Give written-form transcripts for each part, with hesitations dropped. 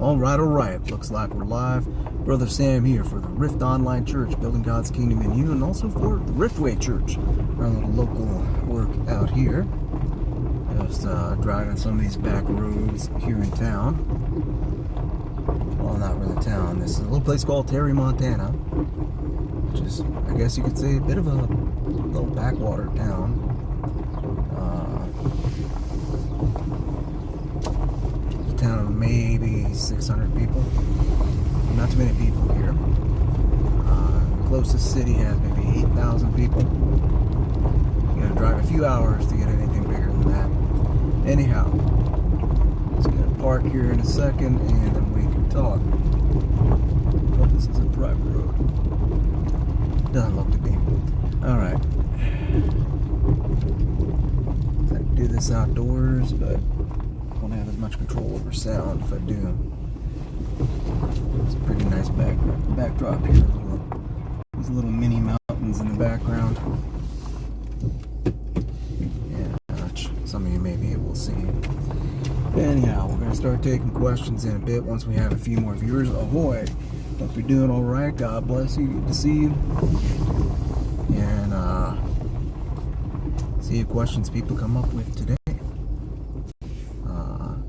All right. Looks like we're live. Brother Sam here for the Rift Online Church, building God's kingdom in you, and also for the Riftway Church, our little local work out here. Just driving some of these back roads here in town. Well, not really town. This is a little place called Terry, Montana, which is, I guess you could say, a bit of a little backwater town. Town of maybe 600 people. Not too many people here. The closest city has maybe 8,000 people. You gotta drive a few hours to get anything bigger than that. Anyhow, just gonna park here in a second and then we can talk. Oh, this is a private road. Doesn't look to be. Alright. I can do this outdoors, but I won't have as much control over sound if I do. It's a pretty nice backdrop here. These little mini mountains in the background. Yeah, which some of you may be able to see. Anyhow, we're going to start taking questions in a bit once we have a few more viewers. Ahoy! Hope you're doing alright. God bless you. Good to see you. And see what questions people come up with today.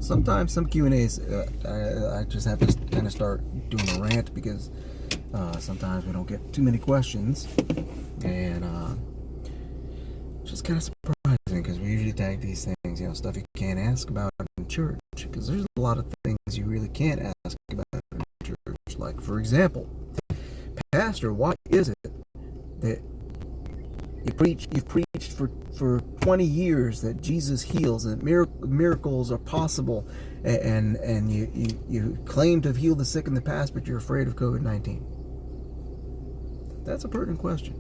Sometimes some Q&As, I just have to kind of start doing a rant because sometimes we don't get too many questions, and just kind of surprising because we usually tag these things, stuff you can't ask about in church, because there's a lot of things you really can't ask about in church. Like, for example, Pastor, why is it that you've preached for 20 years that Jesus heals and miracles are possible, and you claim to have healed the sick in the past, but you're afraid of COVID-19? That's a pertinent question.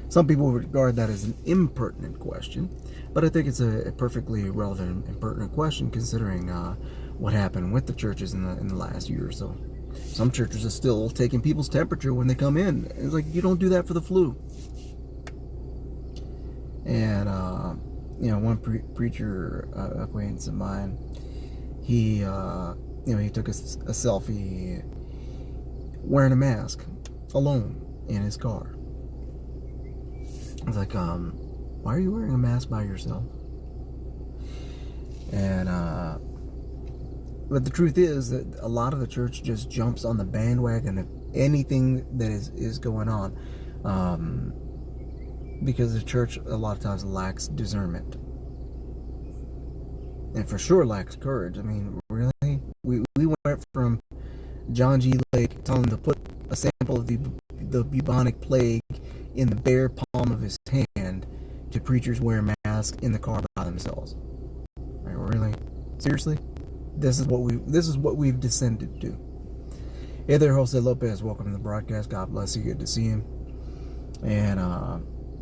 Some people regard that as an impertinent question, but I think it's a perfectly relevant and pertinent question considering what happened with the churches in the last year or so. Some churches are still taking people's temperature when they come in. It's like, you don't do that for the flu. And, one preacher acquaintance of mine, he took a selfie wearing a mask alone in his car. I was like, why are you wearing a mask by yourself? And, but the truth is that a lot of the church just jumps on the bandwagon of anything that is going on. Because the church a lot of times lacks discernment, and for sure lacks courage. I mean, really, we went from John G. Lake telling him to put a sample of the bubonic plague in the bare palm of his hand to preachers wearing masks in the car by themselves. Right? Really, seriously, this is what we've descended to. Hey there, Jose Lopez. Welcome to the broadcast. God bless you. Good to see you. And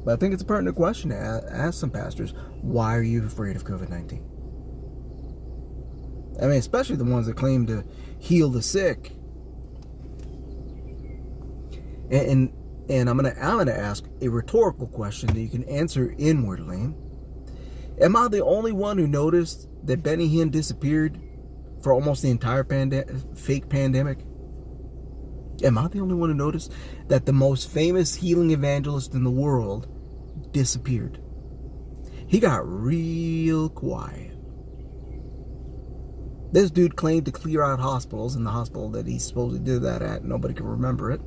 but I think it's a pertinent question to ask some pastors. Why are you afraid of COVID-19? I mean, especially the ones that claim to heal the sick. And I'm gonna ask a rhetorical question that you can answer inwardly. Am I the only one who noticed that Benny Hinn disappeared for almost the entire fake pandemic? Am I the only one who noticed that the most famous healing evangelist in the world disappeared? He got real quiet. This dude claimed to clear out hospitals, and the hospital that he supposedly did that at, nobody can remember it.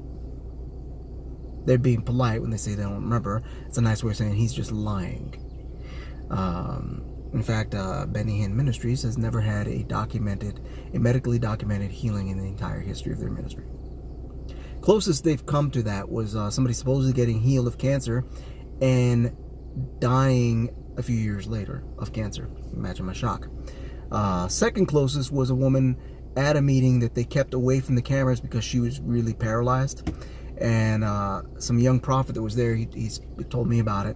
They're being polite when they say they don't remember. It's a nice way of saying he's just lying. In fact, Benny Hinn Ministries has never had a medically documented healing in the entire history of their ministry. Closest they've come to that was somebody supposedly getting healed of cancer and dying a few years later of cancer. Imagine my shock. Second closest was a woman at a meeting that they kept away from the cameras because she was really paralyzed. And some young prophet that was there, he told me about it,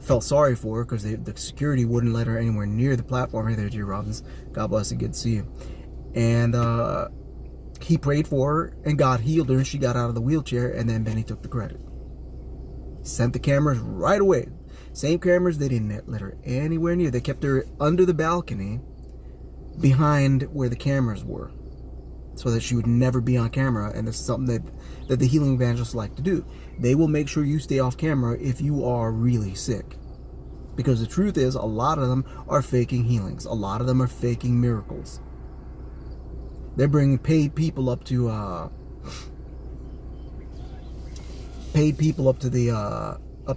felt sorry for her because the security wouldn't let her anywhere near the platform. Hey there, G. Robbins. God bless you. Good to see you. And he prayed for her, and God healed her, and she got out of the wheelchair, and then Benny took the credit. Sent the cameras right away. Same cameras, they didn't let her anywhere near. They kept her under the balcony behind where the cameras were. so that she would never be on camera. And this is something that the healing evangelists like to do. They will make sure you stay off camera if you are really sick. Because the truth is, a lot of them are faking healings. A lot of them are faking miracles. They're bringing paid people up to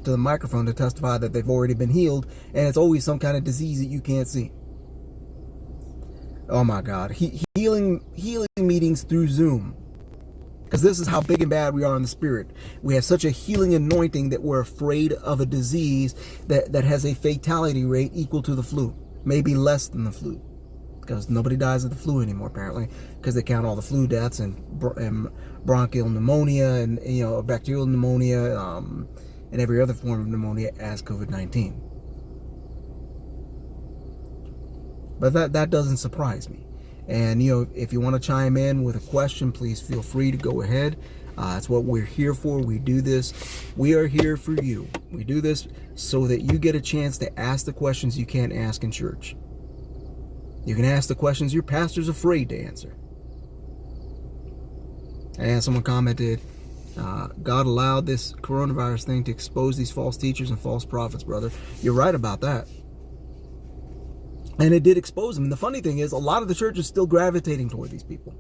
the microphone to testify that they've already been healed, and it's always some kind of disease that you can't see. Oh my God, healing meetings through Zoom, because this is how big and bad we are in the spirit. We have such a healing anointing that we're afraid of a disease that has a fatality rate equal to the flu, maybe less than the flu, because nobody dies of the flu anymore apparently, because they count all the flu deaths and bronchial pneumonia and bacterial pneumonia and every other form of pneumonia as COVID-19. But that doesn't surprise me. And if you want to chime in with a question, please feel free to go ahead. That's what we're here for. We do this. We are here for you. We do this so that you get a chance to ask the questions you can't ask in church. You can ask the questions your pastor's afraid to answer. And someone commented, God allowed this coronavirus thing to expose these false teachers and false prophets, brother. You're right about that. And it did expose them. And the funny thing is, a lot of the church is still gravitating toward these people.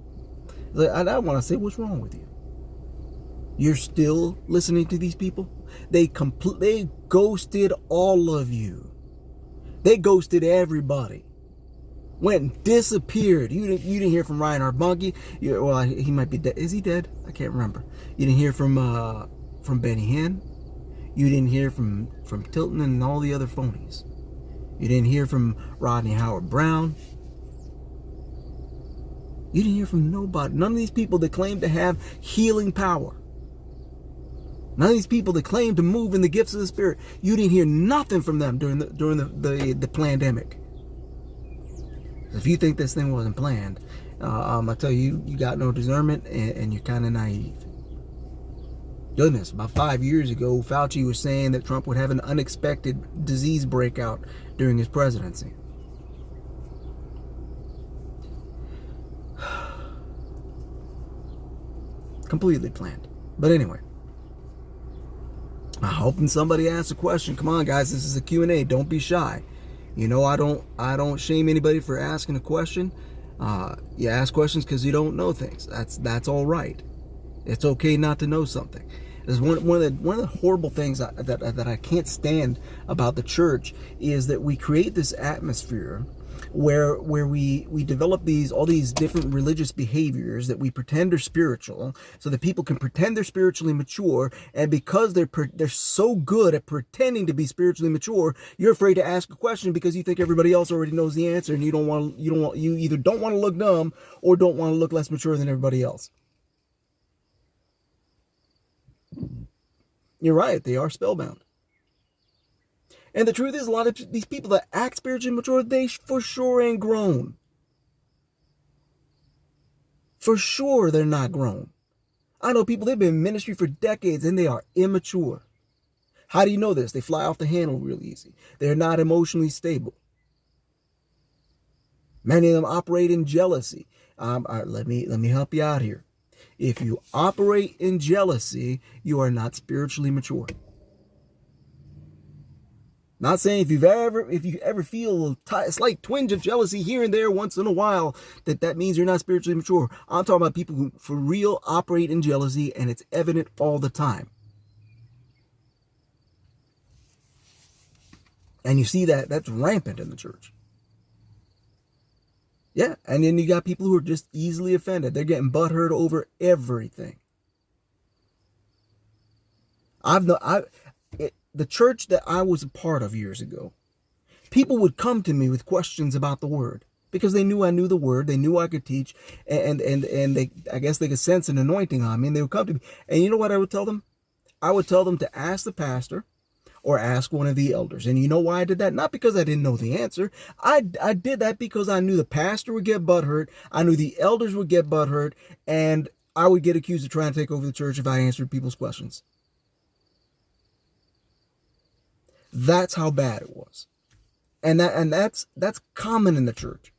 I want to say, what's wrong with you? You're still listening to these people? They ghosted all of you. They ghosted everybody. Went and disappeared. You didn't hear from Ryan Harbunky. Well, he might be dead. Is he dead? I can't remember. You didn't hear from Benny Hinn. You didn't hear from Tilton and all the other phonies. You didn't hear from Rodney Howard Brown. You didn't hear from nobody. None of these people that claim to have healing power. None of these people that claim to move in the gifts of the Spirit. You didn't hear nothing from them during the pandemic. If you think this thing wasn't planned, I tell you, you got no discernment and you're kind of naive. Goodness, about 5 years ago, Fauci was saying that Trump would have an unexpected disease breakout during his presidency. Completely planned. But anyway, I'm hoping somebody asks a question. Come on, guys, this is a Q&A. Don't be shy. I don't shame anybody for asking a question. You ask questions because you don't know things. That's all right. It's okay not to know something. There's one of the horrible things that I can't stand about the church is that we create this atmosphere where we develop all these different religious behaviors that we pretend are spiritual, so that people can pretend they're spiritually mature, and because they're so good at pretending to be spiritually mature, you're afraid to ask a question because you think everybody else already knows the answer, and you either don't want to look dumb or don't want to look less mature than everybody else. You're right, they are spellbound. And the truth is, a lot of these people that act spiritually mature, they for sure ain't grown. For sure they're not grown. I know people, they've been in ministry for decades and they are immature. How do you know this? They fly off the handle real easy. They're not emotionally stable. Many of them operate in jealousy. Let me help you out here. If you operate in jealousy, you are not spiritually mature. Not saying if you ever feel a slight twinge of jealousy here and there once in a while, that means you're not spiritually mature. I'm talking about people who for real operate in jealousy, and it's evident all the time. And you see that's rampant in the church. Yeah, and then you got people who are just easily offended. They're getting butthurt over everything. The church that I was a part of years ago, people would come to me with questions about the word because they knew I knew the word. They knew I could teach, and I guess they could sense an anointing on me, and they would come to me. And you know what I would tell them? I would tell them to ask the pastor or ask one of the elders. And you know why I did that? Not because I didn't know the answer. I did that because I knew the pastor would get butthurt. I knew the elders would get butthurt, and I would get accused of trying to take over the church if I answered people's questions. That's how bad it was. And that's common in the church.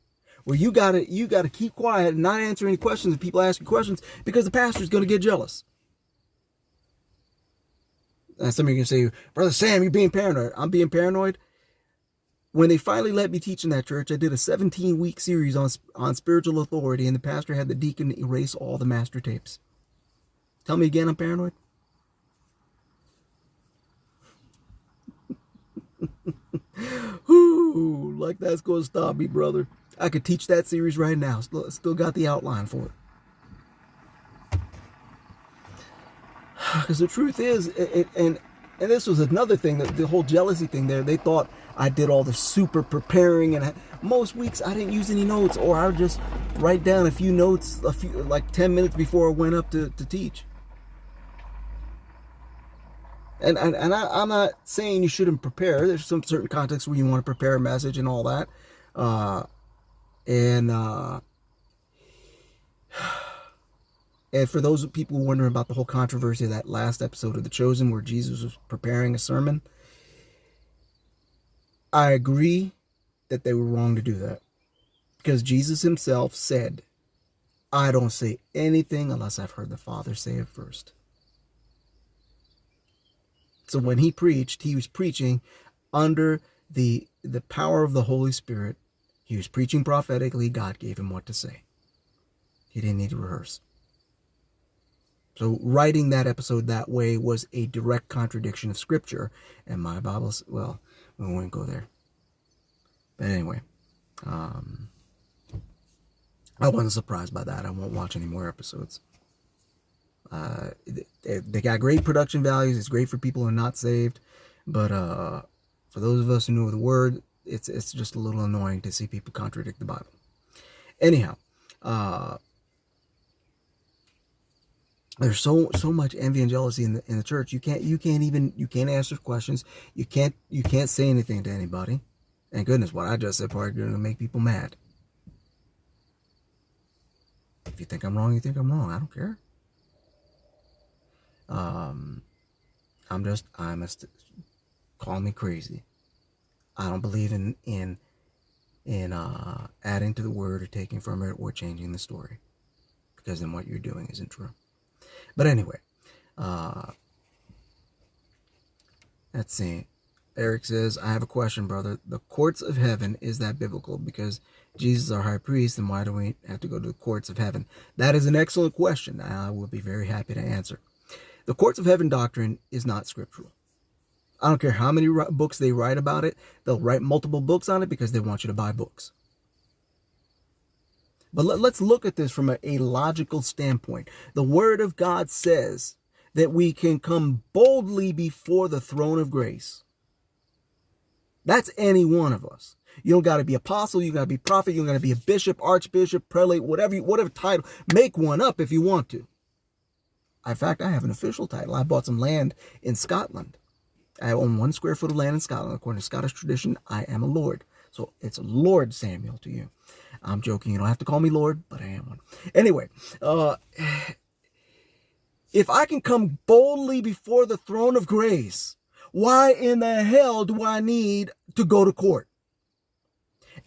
where you gotta keep quiet and not answer any questions if people ask you questions, because the pastor's going to get jealous. And some of you can say, Brother Sam, you're being paranoid. I'm being paranoid. When they finally let me teach in that church, I did a 17-week series on spiritual authority, and the pastor had the deacon erase all the master tapes. Tell me again I'm paranoid? Whoo, like that's going to stop me, brother. I could teach that series right now. Still got the outline for it. Because the truth is, and this was another thing, that the whole jealousy thing there, they thought I did all the super preparing, and most weeks I didn't use any notes, or I would just write down a few notes, like 10 minutes before I went up to teach. And I'm not saying you shouldn't prepare. There's some certain contexts where you want to prepare a message and all that. And for those people wondering about the whole controversy of that last episode of The Chosen where Jesus was preparing a sermon, I agree that they were wrong to do that. Because Jesus himself said, I don't say anything unless I've heard the Father say it first. So when he preached, he was preaching under the power of the Holy Spirit. He was preaching prophetically. God gave him what to say. He didn't need to rehearse. So writing that episode that way was a direct contradiction of Scripture. And my Bible's, well, we won't go there. But anyway, I wasn't surprised by that. I won't watch any more episodes. They got great production values. It's great for people who are not saved. But for those of us who know the Word, it's just a little annoying to see people contradict the Bible. Anyhow, there's so much envy and jealousy in the church. You can't answer questions. You can't say anything to anybody. And goodness, what I just said probably going to make people mad. If you think I'm wrong, you think I'm wrong. I don't care. Call me crazy. I don't believe in adding to the word or taking from it or changing the story, because then what you're doing isn't true. But anyway, let's see. Eric says, I have a question, brother. The courts of heaven, is that biblical? Because Jesus is our high priest, and why do we have to go to the courts of heaven? That is an excellent question. I will be very happy to answer. The courts of heaven doctrine is not scriptural. I don't care how many books they write about it. They'll write multiple books on it because they want you to buy books. But let's look at this from a logical standpoint. The Word of God says that we can come boldly before the throne of grace. That's any one of us. You don't got to be apostle. You got to be prophet. You got to be a bishop, archbishop, prelate, whatever title. Make one up if you want to. In fact, I have an official title. I bought some land in Scotland. I own 1 square foot of land in Scotland. According to Scottish tradition, I am a lord. So it's Lord Samuel to you. I'm joking. You don't have to call me Lord, but I am one. Anyway, if I can come boldly before the throne of grace, why in the hell do I need to go to court?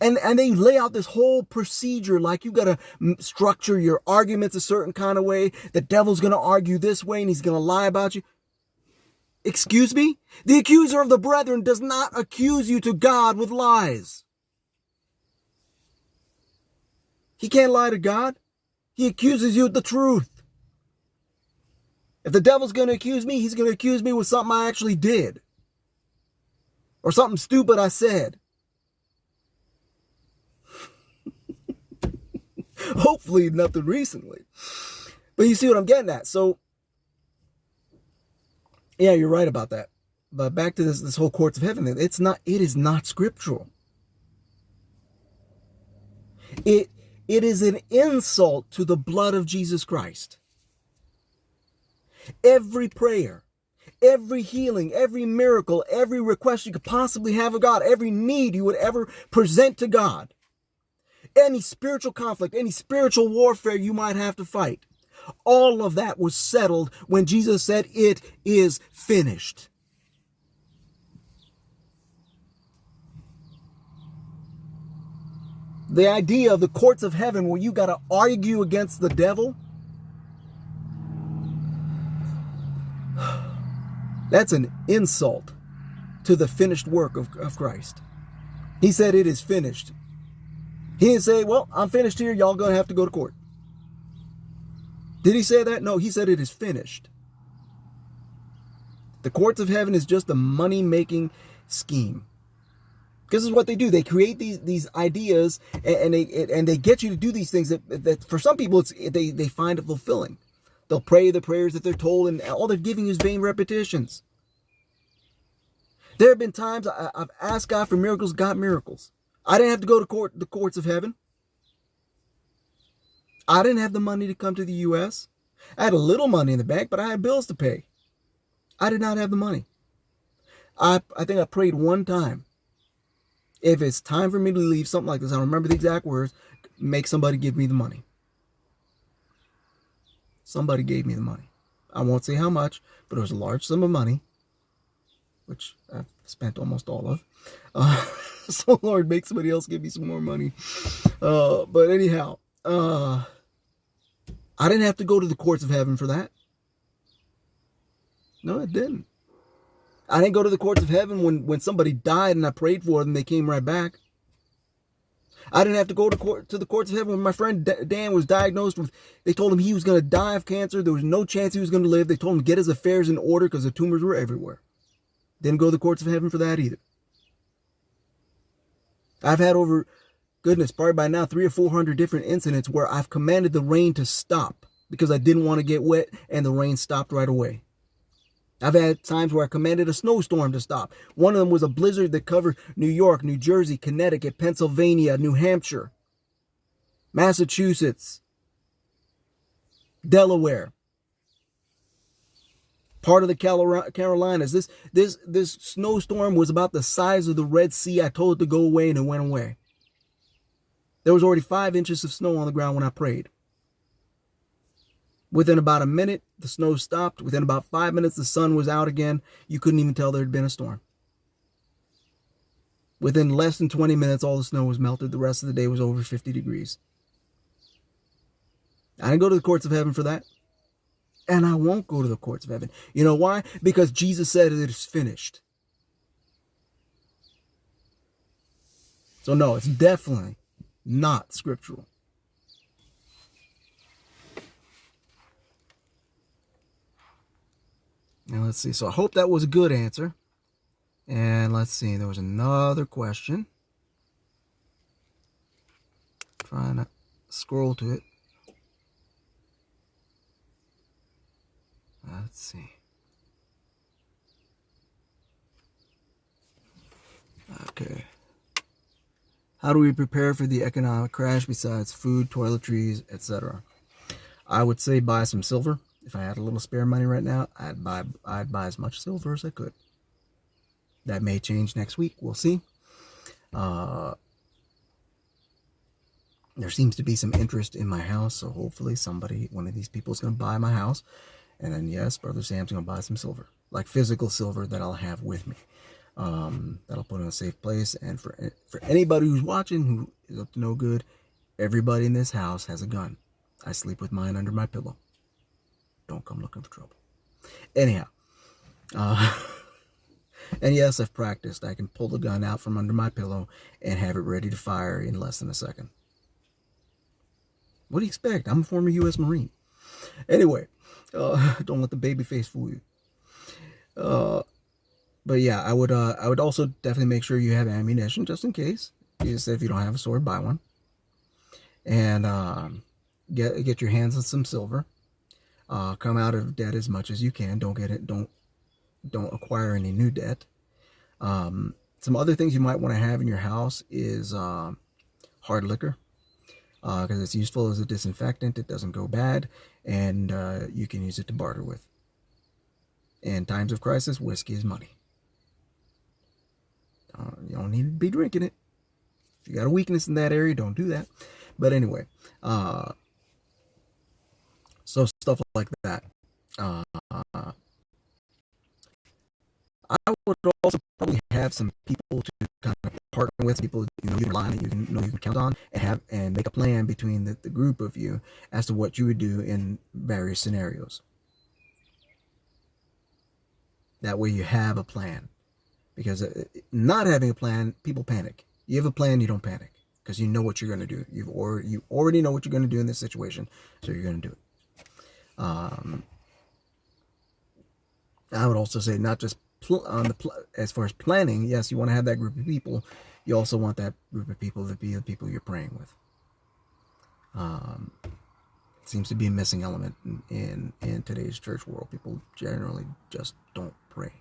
And they lay out this whole procedure, like you got to structure your arguments a certain kind of way. The devil's going to argue this way and he's going to lie about you. Excuse me? The accuser of the brethren does not accuse you to God with lies. He can't lie to God. He accuses you with the truth. If the devil's going to accuse me, he's going to accuse me with something I actually did. Or something stupid I said. Hopefully nothing recently. But you see what I'm getting at. So, yeah, you're right about that. But back to this whole courts of heaven. It is not scriptural. It is an insult to the blood of Jesus Christ. Every prayer, every healing, every miracle, every request you could possibly have of God, every need you would ever present to God, any spiritual conflict, any spiritual warfare you might have to fight, all of that was settled when Jesus said, it is finished. The idea of the courts of heaven where you got to argue against the devil, that's an insult to the finished work of Christ. He said it is finished. He didn't say, well, I'm finished here. Y'all going to have to go to court. Did he say that? No, he said it is finished. The courts of heaven is just a money-making scheme. Because this is what they do. They create these ideas, and they get you to do these things that for some people they find it fulfilling. They'll pray the prayers that they're told, and all they're giving you is vain repetitions. There have been times I've asked God for miracles, got miracles. I didn't have to go to the courts of heaven. I didn't have the money to come to the U.S. I had a little money in the bank, but I had bills to pay. I did not have the money. I think I prayed one time. If it's time for me to leave, something like this, I don't remember the exact words, make somebody give me the money. Somebody gave me the money. I won't say how much, but it was a large sum of money, which I've spent almost all of. So Lord, make somebody else give me some more money. But anyhow, I didn't have to go to the courts of heaven for that. No, it didn't. I didn't go to the courts of heaven when somebody died and I prayed for them and they came right back. I didn't have to go to the courts of heaven when my friend Dan was diagnosed with, they told him he was going to die of cancer. There was no chance he was going to live. They told him to get his affairs in order because the tumors were everywhere. Didn't go to the courts of heaven for that either. I've had over, goodness, probably by now 300 or 400 different incidents where I've commanded the rain to stop because I didn't want to get wet and the rain stopped right away. I've had times where I commanded a snowstorm to stop. One of them was a blizzard that covered New York, New Jersey, Connecticut, Pennsylvania, New Hampshire, Massachusetts, Delaware, part of the Carolinas. This snowstorm was about the size of the Red Sea. I told it to go away and it went away. There was already 5 inches of snow on the ground when I prayed. Within about a minute, the snow stopped. Within about 5 minutes, the sun was out again. You couldn't even tell there had been a storm. Within less than 20 minutes, all the snow was melted. The rest of the day was over 50 degrees. I didn't go to the courts of heaven for that. And I won't go to the courts of heaven. You know why? Because Jesus said it is finished. So no, it's definitely not scriptural. Now let's see. So I hope that was a good answer. And let's see. There was another question. Trying to scroll to it. Let's see. Okay. How do we prepare for the economic crash besides food, toiletries, etc.? I would say buy some silver. If I had a little spare money right now, I'd buy as much silver as I could. That may change next week. We'll see. There seems to be some interest in my house, so hopefully one of these people is going to buy my house. And then, yes, Brother Sam's going to buy some silver, like physical silver that I'll have with me. That'll put in a safe place. And for anybody who's watching who is up to no good, everybody in this house has a gun. I sleep with mine under my pillow. Don't come looking for trouble. Anyhow, and yes, I've practiced. I can pull the gun out from under my pillow and have it ready to fire in less than a second. What do you expect? I'm a former U.S. Marine. Anyway, don't let the baby face fool you. But yeah, I would also definitely make sure you have ammunition just in case. You said if you don't have a sword, buy one. And get your hands on some silver. Come out of debt as much as you can. Don't acquire any new debt. Some other things you might want to have in your house is hard liquor, because it's useful as a disinfectant. It doesn't go bad, and you can use it to barter with. In times of crisis, whiskey is money. You don't need to be drinking it. If you got a weakness in that area, don't do that. But anyway, so stuff like that. I would also probably have some people to kind of partner with, people you can rely on, that you can count on, and make a plan between the group of you as to what you would do in various scenarios. That way you have a plan. Because not having a plan, people panic. You have a plan, you don't panic. Because you know what you're going to do. You already know what you're going to do in this situation, so you're going to do it. I would also say not just as far as planning. Yes, you want to have that group of people. You also want that group of people to be the people you're praying with. It seems to be a missing element in today's church world. People generally just don't pray.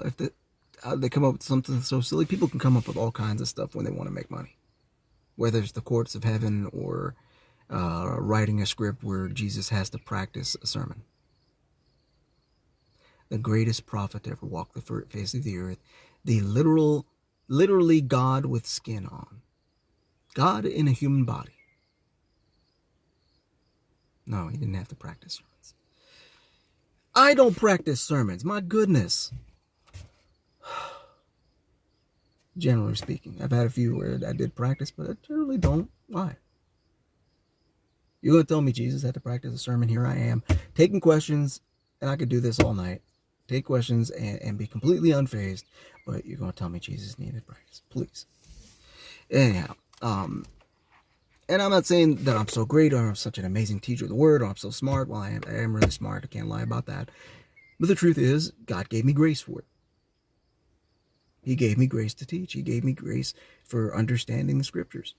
If they come up with something so silly, people can come up with all kinds of stuff when they want to make money. Whether it's the courts of heaven or writing a script where Jesus has to practice a sermon. The greatest prophet to ever walk the face of the earth, the literally God with skin on. God in a human body. No, he didn't have to practice sermons. I don't practice sermons, my goodness. Generally speaking, I've had a few where I did practice, but I generally don't. Why? You're going to tell me Jesus had to practice a sermon? Here I am, taking questions, and I could do this all night. Take questions and be completely unfazed, but you're going to tell me Jesus needed practice. Please. Anyhow, and I'm not saying that I'm so great or I'm such an amazing teacher of the word or I'm so smart. Well, I am really smart. I can't lie about that. But the truth is, God gave me grace for it. He gave me grace to teach. He gave me grace for understanding the scriptures.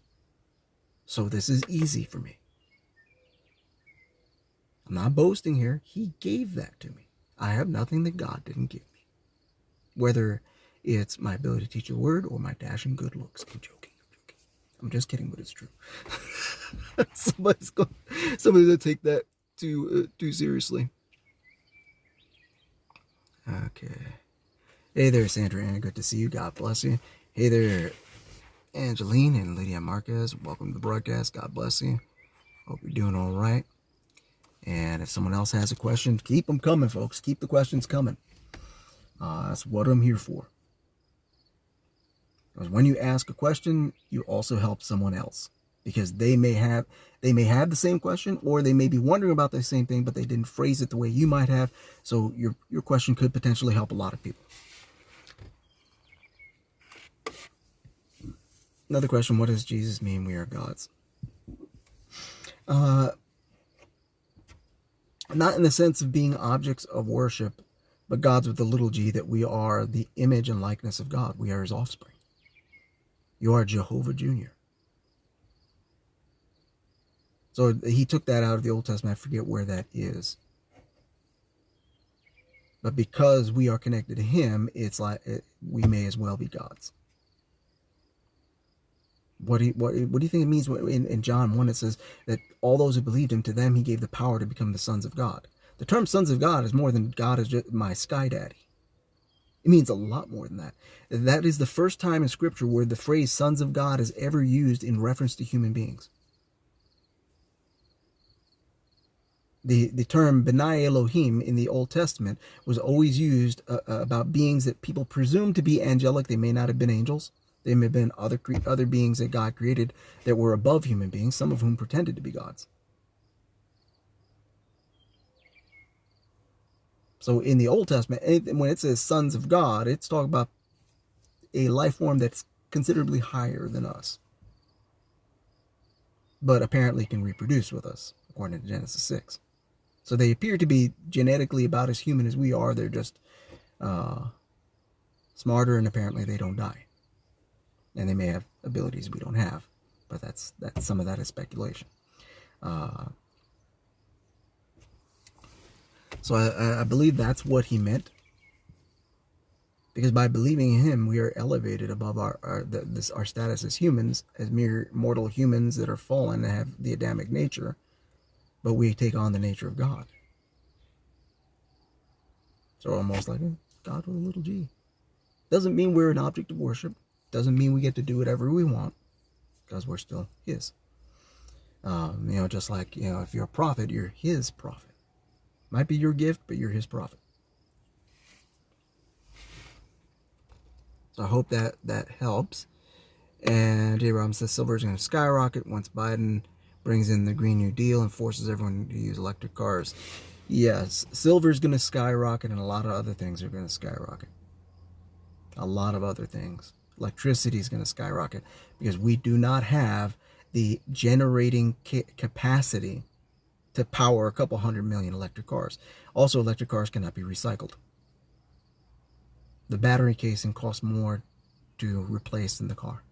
So this is easy for me. I'm not boasting here. He gave that to me. I have nothing that God didn't give me. Whether it's my ability to teach the word or my dashing good looks. I'm joking. I'm just kidding, but it's true. Somebody's going to take that too seriously. Okay. Hey there, Sandra Ann. Good to see you. God bless you. Hey there, Angeline and Lydia Marquez. Welcome to the broadcast. God bless you. Hope you're doing all right. And if someone else has a question, keep them coming, folks. Keep the questions coming. That's what I'm here for. Because when you ask a question, you also help someone else. Because they may have the same question, or they may be wondering about the same thing, but they didn't phrase it the way you might have. So your question could potentially help a lot of people. Another question, what does Jesus mean we are gods? Not in the sense of being objects of worship, but gods with a little g, that we are the image and likeness of God. We are his offspring. You are Jehovah Jr. So he took that out of the Old Testament. I forget where that is. But because we are connected to him, it's like we may as well be gods. What do you think it means in John 1? It says that all those who believed him, to them he gave the power to become the sons of God. The term sons of God is more than God is just my sky daddy. It means a lot more than that. That is the first time in Scripture where the phrase sons of God is ever used in reference to human beings. The term B'nai Elohim in the Old Testament was always used about beings that people presumed to be angelic. They may not have been angels. They may have been other beings that God created that were above human beings, some of whom pretended to be gods. So in the Old Testament, when it says sons of God, it's talking about a life form that's considerably higher than us, but apparently can reproduce with us, according to Genesis 6. So they appear to be genetically about as human as we are. They're just smarter, and apparently they don't die. And they may have abilities we don't have, but that's some of that is speculation. So I believe that's what he meant, because by believing in him, we are elevated above our status as humans, as mere mortal humans that are fallen and have the Adamic nature, but we take on the nature of God. So almost like God with a little g. Doesn't mean we're an object of worship. Doesn't mean we get to do whatever we want, because we're still his. Just like, if you're a prophet, you're his prophet. Might be your gift, but you're his prophet. So I hope that helps. And J. Robinson says silver is going to skyrocket once Biden brings in the Green New Deal and forces everyone to use electric cars. Yes, silver is going to skyrocket, and a lot of other things are going to skyrocket. A lot of other things. Electricity is going to skyrocket because we do not have the generating capacity to power a couple 100 million electric cars. Also, electric cars cannot be recycled. The battery casing costs more to replace than the car.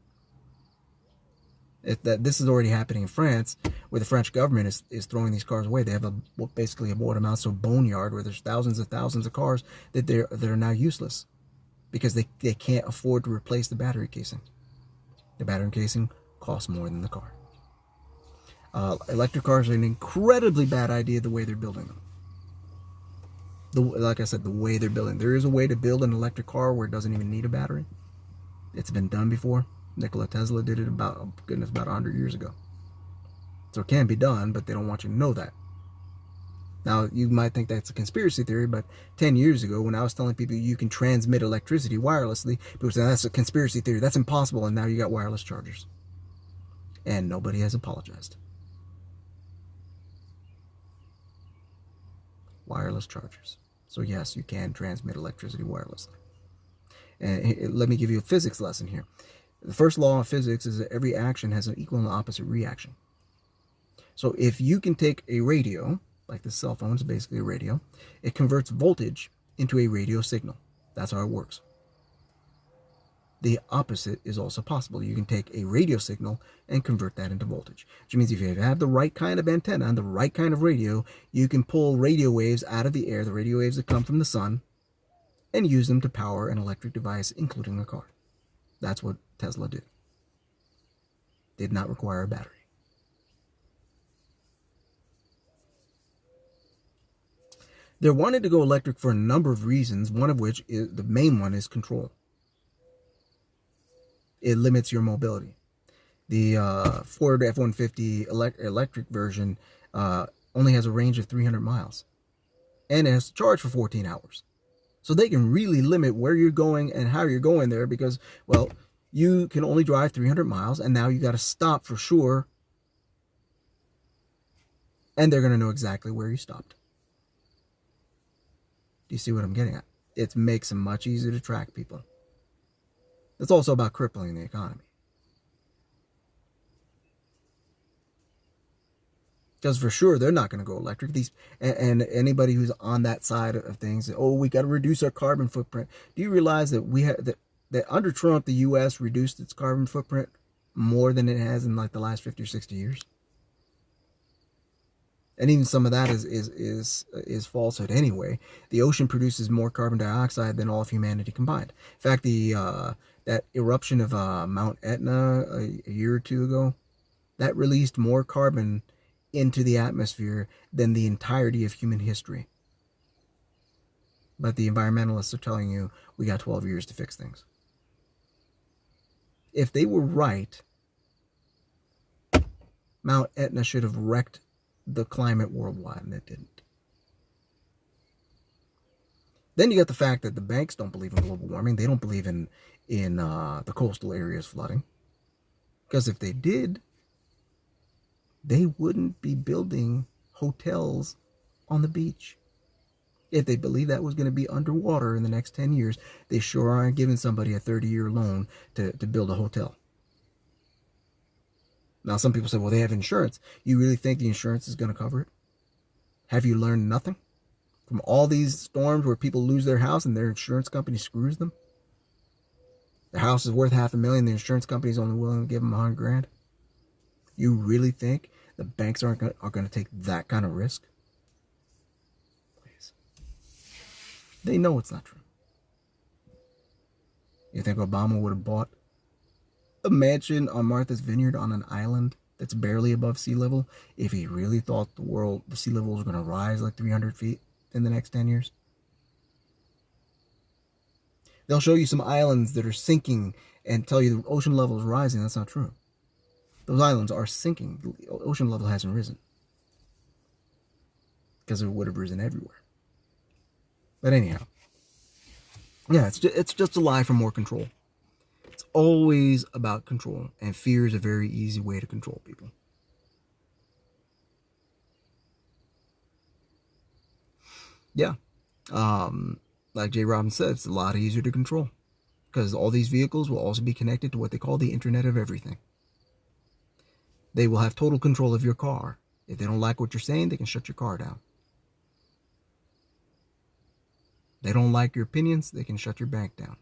This is already happening in France, where the French government is throwing these cars away. They have basically a what amounts to a boneyard where there's thousands of cars that are now useless because they can't afford to replace the battery casing. The battery casing costs more than the car. Electric cars are an incredibly bad idea the way they're building them. Like I said, the way they're building. There is a way to build an electric car where it doesn't even need a battery. It's been done before. Nikola Tesla did it about 100 years ago. So it can be done, but they don't want you to know that. Now, you might think that's a conspiracy theory, but 10 years ago, when I was telling people you can transmit electricity wirelessly, people said that's a conspiracy theory. That's impossible. And now you got wireless chargers. And nobody has apologized. Wireless chargers. So yes, you can transmit electricity wirelessly. And let me give you a physics lesson here. The first law of physics is that every action has an equal and opposite reaction. So if you can take a radio, like the cell phone is basically a radio, it converts voltage into a radio signal. That's how it works. The opposite is also possible. You can take a radio signal and convert that into voltage. Which means if you have the right kind of antenna and the right kind of radio, you can pull radio waves out of the air, the radio waves that come from the sun, and use them to power an electric device, including a car. That's what Tesla did. Did not require a battery. They're wanting to go electric for a number of reasons, one of which is the main one is control. It limits your mobility. The Ford F-150 electric version only has a range of 300 miles. And it has to charge for 14 hours. So they can really limit where you're going and how you're going there because, well, you can only drive 300 miles and now you got to stop for sure. And they're going to know exactly where you stopped. Do you see what I'm getting at? It makes them much easier to track people. It's also about crippling the economy. Because for sure, they're not going to go electric. And anybody who's on that side of things, oh, we got to reduce our carbon footprint. Do you realize that that under Trump, the U.S. reduced its carbon footprint more than it has in like the last 50 or 60 years? And even some of that is falsehood anyway. The ocean produces more carbon dioxide than all of humanity combined. In fact, that eruption of Mount Etna a year or two ago, that released more carbon into the atmosphere than the entirety of human history. But the environmentalists are telling you we got 12 years to fix things. If they were right, Mount Etna should have wrecked the climate worldwide, and it didn't. Then you got the fact that the banks don't believe in global warming. They don't believe in the coastal areas flooding. Because if they did, they wouldn't be building hotels on the beach. If they believe that was going to be underwater in the next 10 years, they sure aren't giving somebody a 30-year loan to build a hotel. Now, some people say, well, they have insurance. You really think the insurance is going to cover it? Have you learned nothing from all these storms where people lose their house and their insurance company screws them? Their house is worth $500,000. The insurance company is only willing to give them $100,000. You really think the banks are going to take that kind of risk? Please. They know it's not true. You think Obama would have bought a mansion on Martha's Vineyard on an island that's barely above sea level if he really thought the sea level was going to rise like 300 feet in the next 10 years? They'll show you some islands that are sinking and tell you the ocean level is rising. That's not true. Those islands are sinking. The ocean level hasn't risen because it would have risen everywhere. But anyhow, yeah, it's just a lie for more control. It's always about control, and fear is a very easy way to control people. Yeah, like Jay Robbins said, it's a lot easier to control because all these vehicles will also be connected to what they call the Internet of Everything. They will have total control of your car. If they don't like what you're saying, they can shut your car down. They don't like your opinions, they can shut your bank down.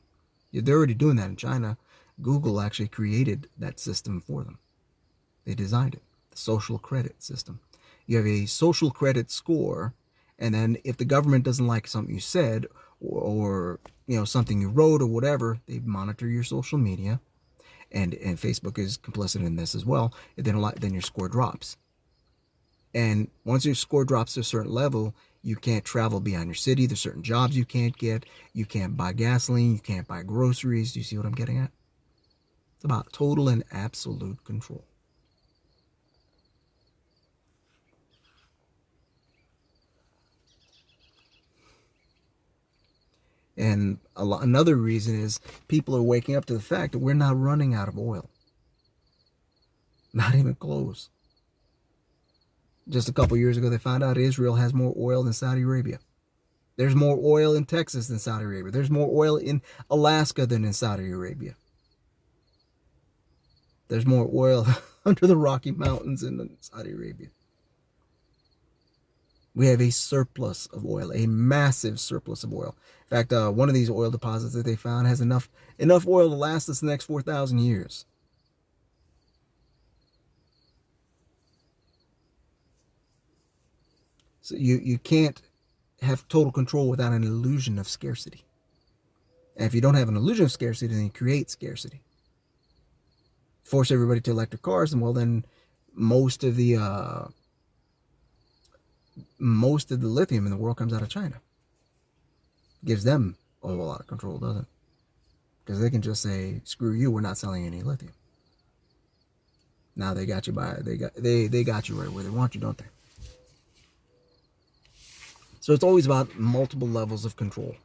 They're already doing that in China. Google actually created that system for them. They designed it, the social credit system. You have a social credit score, and then if the government doesn't like something you said or something you wrote or whatever, they monitor your social media, and Facebook is complicit in this as well. If they don't like, then your score drops. And once your score drops to a certain level, you can't travel beyond your city. There's certain jobs you can't get. You can't buy gasoline. You can't buy groceries. Do you see what I'm getting at? It's about total and absolute control. And another reason is people are waking up to the fact that we're not running out of oil. Not even close. Just a couple years ago, they found out Israel has more oil than Saudi Arabia. There's more oil in Texas than Saudi Arabia. There's more oil in Alaska than in Saudi Arabia. There's more oil under the Rocky Mountains in Saudi Arabia. We have a surplus of oil, a massive surplus of oil. In fact, one of these oil deposits that they found has enough oil to last us the next 4,000 years. So you can't have total control without an illusion of scarcity. And if you don't have an illusion of scarcity, then you create scarcity. Force everybody to electric cars, and well, then most of the lithium in the world comes out of China. Gives them a whole lot of control, doesn't it? Because they can just say, "Screw you, we're not selling any lithium." Now they got you they got you right where they want you, don't they? So it's always about multiple levels of control.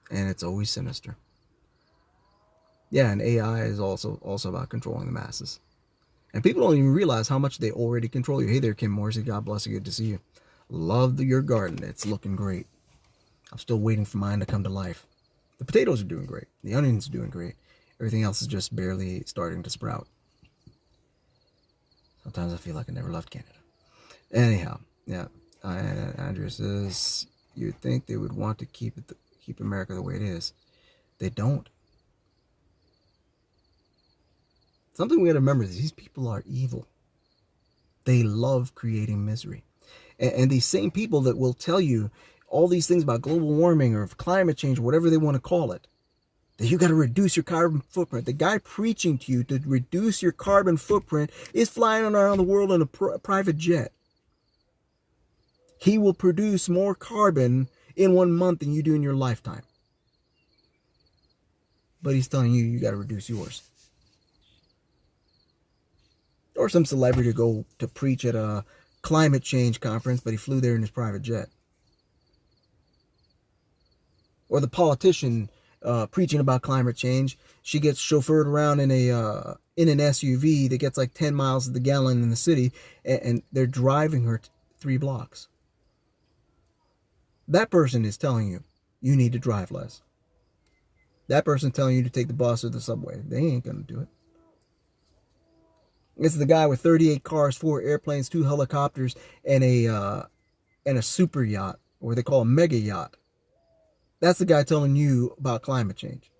And it's always sinister. Yeah, and AI is also about controlling the masses. And people don't even realize how much they already control you. Hey there, Kim Morrissey. God bless you. Good to see you. Love your garden. It's looking great. I'm still waiting for mine to come to life. The potatoes are doing great. The onions are doing great. Everything else is just barely starting to sprout. Sometimes I feel like I never left Canada. Anyhow, yeah. Andrew says, you'd think they would want to keep America the way it is. They don't. Something we got to remember is these people are evil. They love creating misery. And these same people that will tell you all these things about global warming or climate change, or whatever they want to call it, that you got to reduce your carbon footprint. The guy preaching to you to reduce your carbon footprint is flying around the world in a private jet. He will produce more carbon in 1 month than you do in your lifetime. But he's telling you got to reduce yours. Or some celebrity to go to preach at a climate change conference, but he flew there in his private jet. Or the politician preaching about climate change. She gets chauffeured around in an SUV that gets like 10 miles to the gallon in the city, and they're driving her 3 blocks. That person is telling you you need to drive less. That person telling you to take the bus or the subway. They ain't going to do it. It's the guy with 38 cars, 4 airplanes, 2 helicopters, and a super yacht, or they call a mega yacht. That's the guy telling you about climate change.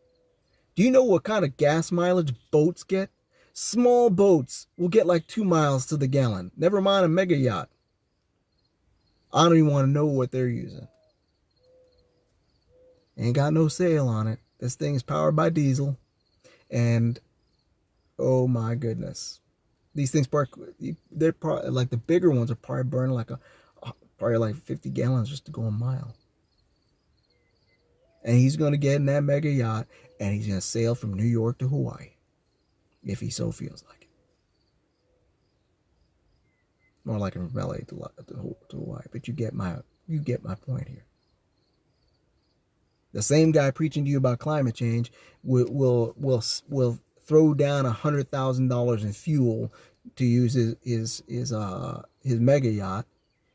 Do you know what kind of gas mileage boats get? Small boats will get like 2 miles to the gallon. Never mind a mega yacht. I don't even want to know what they're using. Ain't got no sail on it. This thing is powered by diesel. And, oh my goodness. These things, they're probably, like the bigger ones are probably burning probably like 50 gallons just to go a mile. And he's going to get in that mega yacht and he's going to sail from New York to Hawaii if he so feels like it. More like from LA to Hawaii. But you get my point here. The same guy preaching to you about climate change will throw down $100,000 in fuel to use his mega yacht.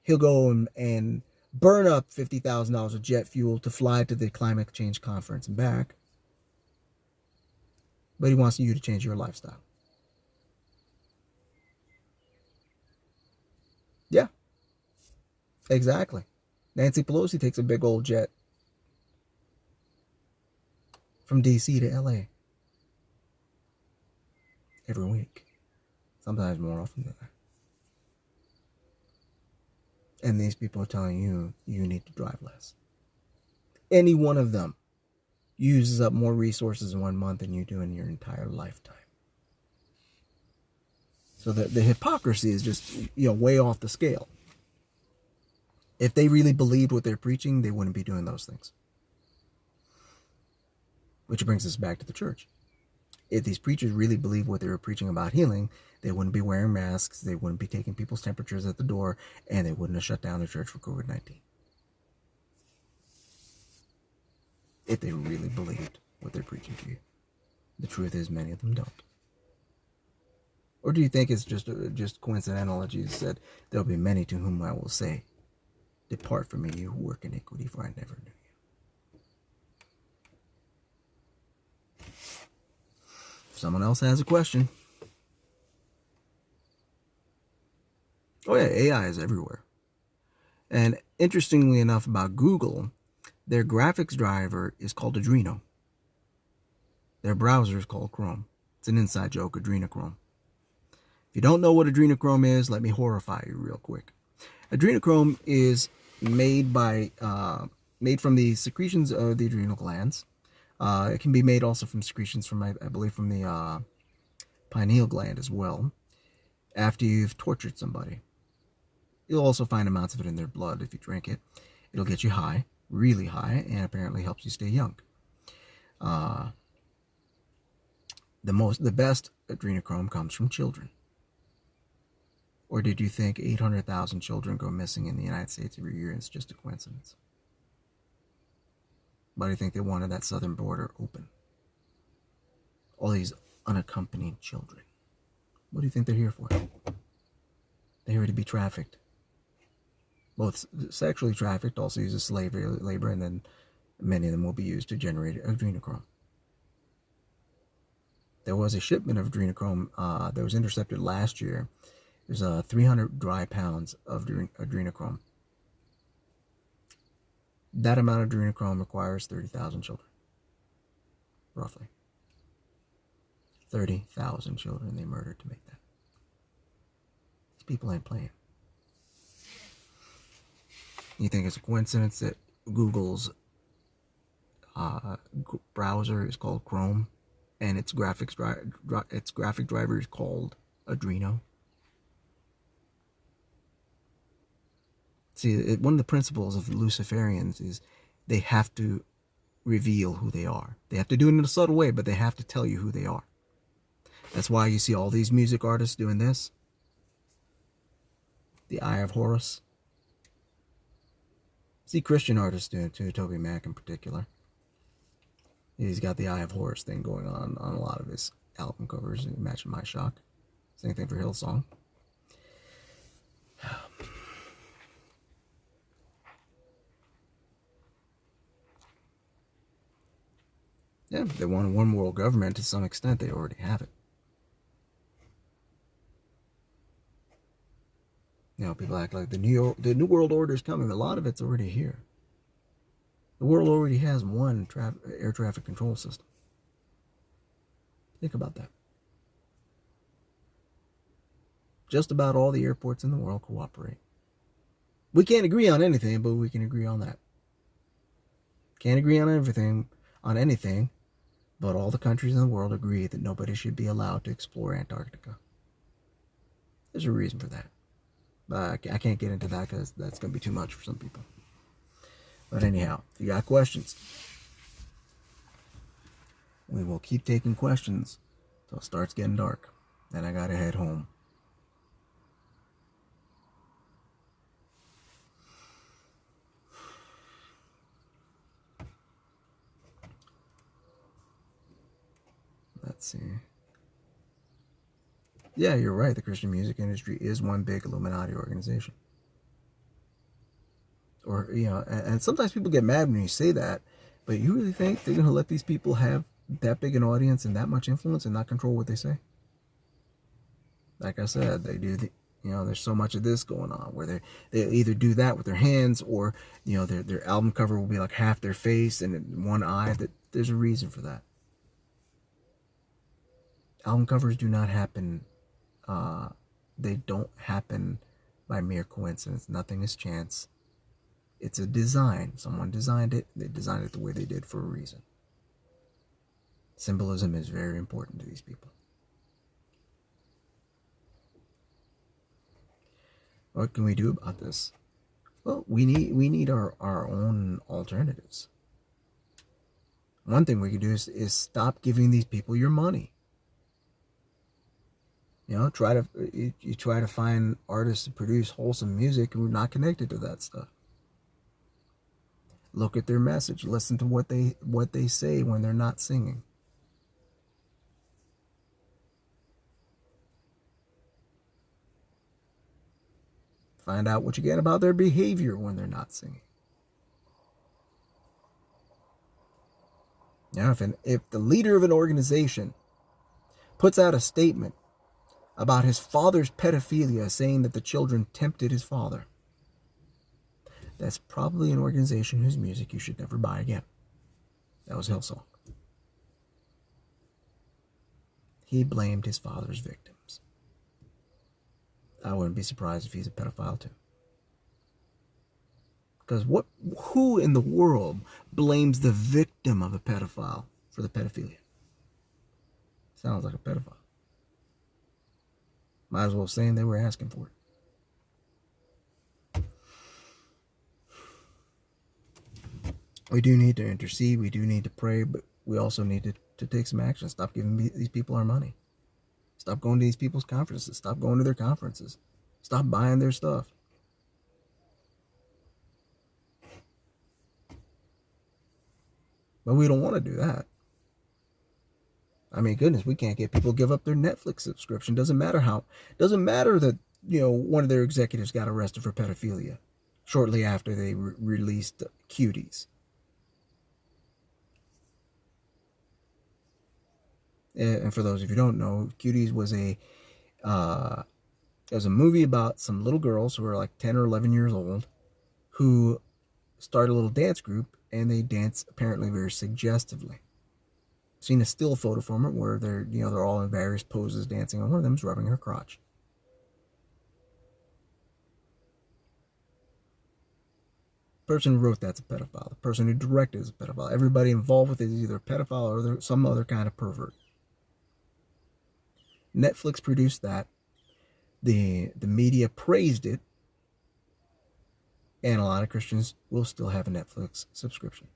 He'll go and burn up $50,000 of jet fuel to fly to the climate change conference and back. But he wants you to change your lifestyle. Yeah, exactly. Nancy Pelosi takes a big old jet from D.C. to L.A. every week, sometimes more often than that. And these people are telling you you need to drive less. Any one of them uses up more resources in 1 month than you do in your entire lifetime. So the hypocrisy is just, way off the scale. If they really believed what they're preaching, they wouldn't be doing those things. Which brings us back to the church. If these preachers really believed what they were preaching about healing, they wouldn't be wearing masks, they wouldn't be taking people's temperatures at the door, and they wouldn't have shut down the church for COVID-19. If they really believed what they're preaching to you. The truth is, many of them don't. Or do you think it's just coincidental that Jesus said, there'll be many to whom I will say, depart from me, you who work iniquity, for I never knew you. If someone else has a question. Oh yeah, AI is everywhere. And interestingly enough about Google, their graphics driver is called Adreno. Their browser is called Chrome. It's an inside joke, Adrenochrome. If you don't know what adrenochrome is, let me horrify you real quick. Adrenochrome is made from the secretions of the adrenal glands. It can be made also from secretions from, I believe, from the pineal gland as well, after you've tortured somebody. You'll also find amounts of it in their blood if you drink it. It'll get you high, really high, and apparently helps you stay young. The best adrenochrome comes from children. Or did you think 800,000 children go missing in the United States every year and it's just a coincidence? Why do you think they wanted that southern border open? All these unaccompanied children. What do you think they're here for? They're here to be trafficked. Both sexually trafficked, also used as slave labor, and then many of them will be used to generate adrenochrome. There was a shipment of adrenochrome that was intercepted last year. There's 300 dry pounds of adrenochrome. That amount of adrenochrome requires 30,000 children. Roughly. 30,000 children they murdered to make that. These people ain't playing. You think it's a coincidence that Google's browser is called Chrome and its graphic driver is called Adreno? See, one of the principles of the Luciferians is they have to reveal who they are. They have to do it in a subtle way, but they have to tell you who they are. That's why you see all these music artists doing this. The Eye of Horus. See Christian artists doing it too, Toby Mac in particular. He's got the Eye of Horus thing going on a lot of his album covers. Imagine My Shock. Same thing for Hillsong. Yeah, they want a one world government to some extent. They already have it. People act like the New World Order is coming. A lot of it's already here. The world already has one air traffic control system. Think about that. Just about all the airports in the world cooperate. We can't agree on anything, but we can agree on that. Can't agree on everything, on anything, but all the countries in the world agree that nobody should be allowed to explore Antarctica. There's a reason for that. But I can't get into that because that's going to be too much for some people. But anyhow, if you got questions, We will keep taking questions until it starts getting dark. Then I gotta head home. Let's see. Yeah, you're right. The Christian music industry is one big Illuminati organization. Or, and sometimes people get mad when you say that, but you really think they're going to let these people have that big an audience and that much influence and not control what they say? Like I said, they do there's so much of this going on where they either do that with their hands, or their album cover will be like half their face and one eye. That there's a reason for that. Album covers do not happen. They don't happen by mere coincidence. Nothing is chance. It's a design. Someone designed it. They designed it the way they did for a reason. Symbolism is very important to these people. What can we do about this? Well, we need our own alternatives. One thing we can do is stop giving these people your money. You try to find artists to produce wholesome music who are not connected to that stuff. Look at their message. Listen to what they say when they're not singing. Find out what you get about their behavior when they're not singing. If the leader of an organization puts out a statement about his father's pedophilia, saying that the children tempted his father, that's probably an organization whose music you should never buy again. That was Hillsong. He blamed his father's victims. I wouldn't be surprised if he's a pedophile too. Because who in the world blames the victim of a pedophile for the pedophilia? Sounds like a pedophile. Might as well say they were asking for it. We do need to intercede. We do need to pray, but we also need to take some action. Stop giving these people our money. Stop going to these people's conferences. Stop going to their conferences. Stop buying their stuff. But we don't want to do that. I mean, goodness, we can't get people to give up their Netflix subscription. Doesn't matter that, one of their executives got arrested for pedophilia shortly after they released Cuties. And for those of you who don't know, Cuties was it was a movie about some little girls who were like 10 or 11 years old who started a little dance group, and they dance apparently very suggestively. Seen a still photo from it where they're all in various poses dancing, and one of them is rubbing her crotch. The person who wrote that's a pedophile. The person who directed is a pedophile. Everybody involved with it is either a pedophile or some other kind of pervert. Netflix produced that. The media praised it, and a lot of Christians will still have a Netflix subscription.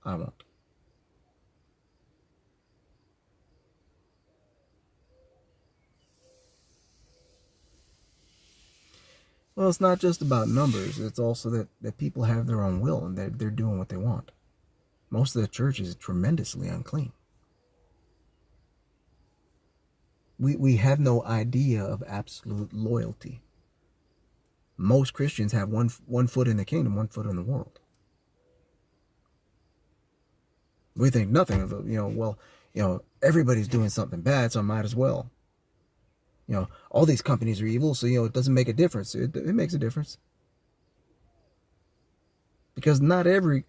I won't. Well, it's not just about numbers. It's also that people have their own will, and they're doing what they want. Most of the church is tremendously unclean. We have no idea of absolute loyalty. Most Christians have one foot in the kingdom, one foot in the world. We think nothing of it. Everybody's doing something bad, so I might as well. All these companies are evil, so, it doesn't make a difference. It makes a difference. Because not every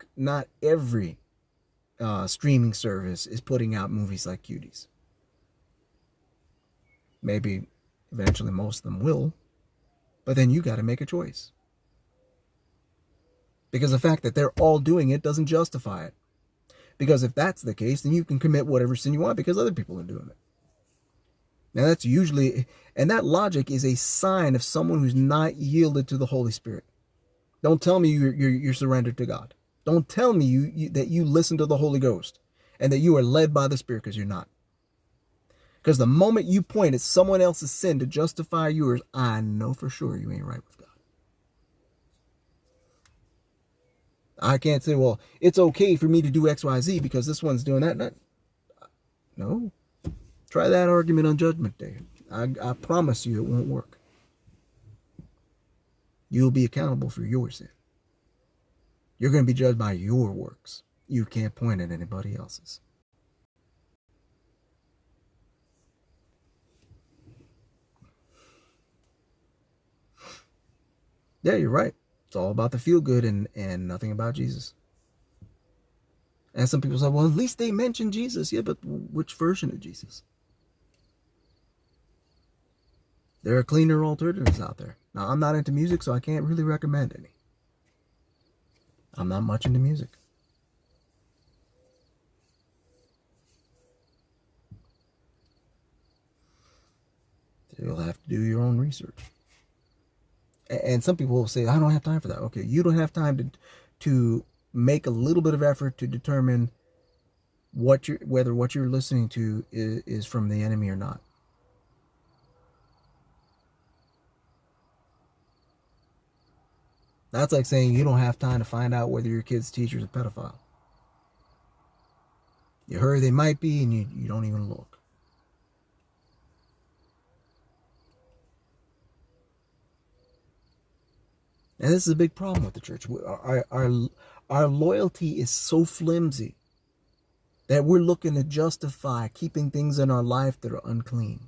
streaming service is putting out movies like Cuties. Maybe eventually most of them will, but then you got to make a choice. Because the fact that they're all doing it doesn't justify it. Because if that's the case, then you can commit whatever sin you want because other people are doing it. Now that's usually, and that logic is a sign of someone who's not yielded to the Holy Spirit. Don't tell me you're surrendered to God. Don't tell me that you listen to the Holy Ghost and that you are led by the Spirit, because you're not. Because the moment you point at someone else's sin to justify yours, I know for sure you ain't right with God. I can't say, well, it's okay for me to do X, Y, Z because this one's doing that. No. Try that argument on Judgment Day. I promise you it won't work. You'll be accountable for your sin. You're going to be judged by your works. You can't point at anybody else's. Yeah, you're right. It's all about the feel good and nothing about Jesus. And some people say, well, at least they mentioned Jesus. Yeah, but which version of Jesus? There are cleaner alternatives out there. Now, I'm not into music, so I can't really recommend any. I'm not much into music. So you'll have to do your own research. And some people will say, I don't have time for that. Okay, you don't have time to make a little bit of effort to determine whether what you're listening to is from the enemy or not. That's like saying you don't have time to find out whether your kid's teacher's a pedophile. You heard they might be, and you don't even look. And this is a big problem with the church. Our loyalty is so flimsy that we're looking to justify keeping things in our life that are unclean.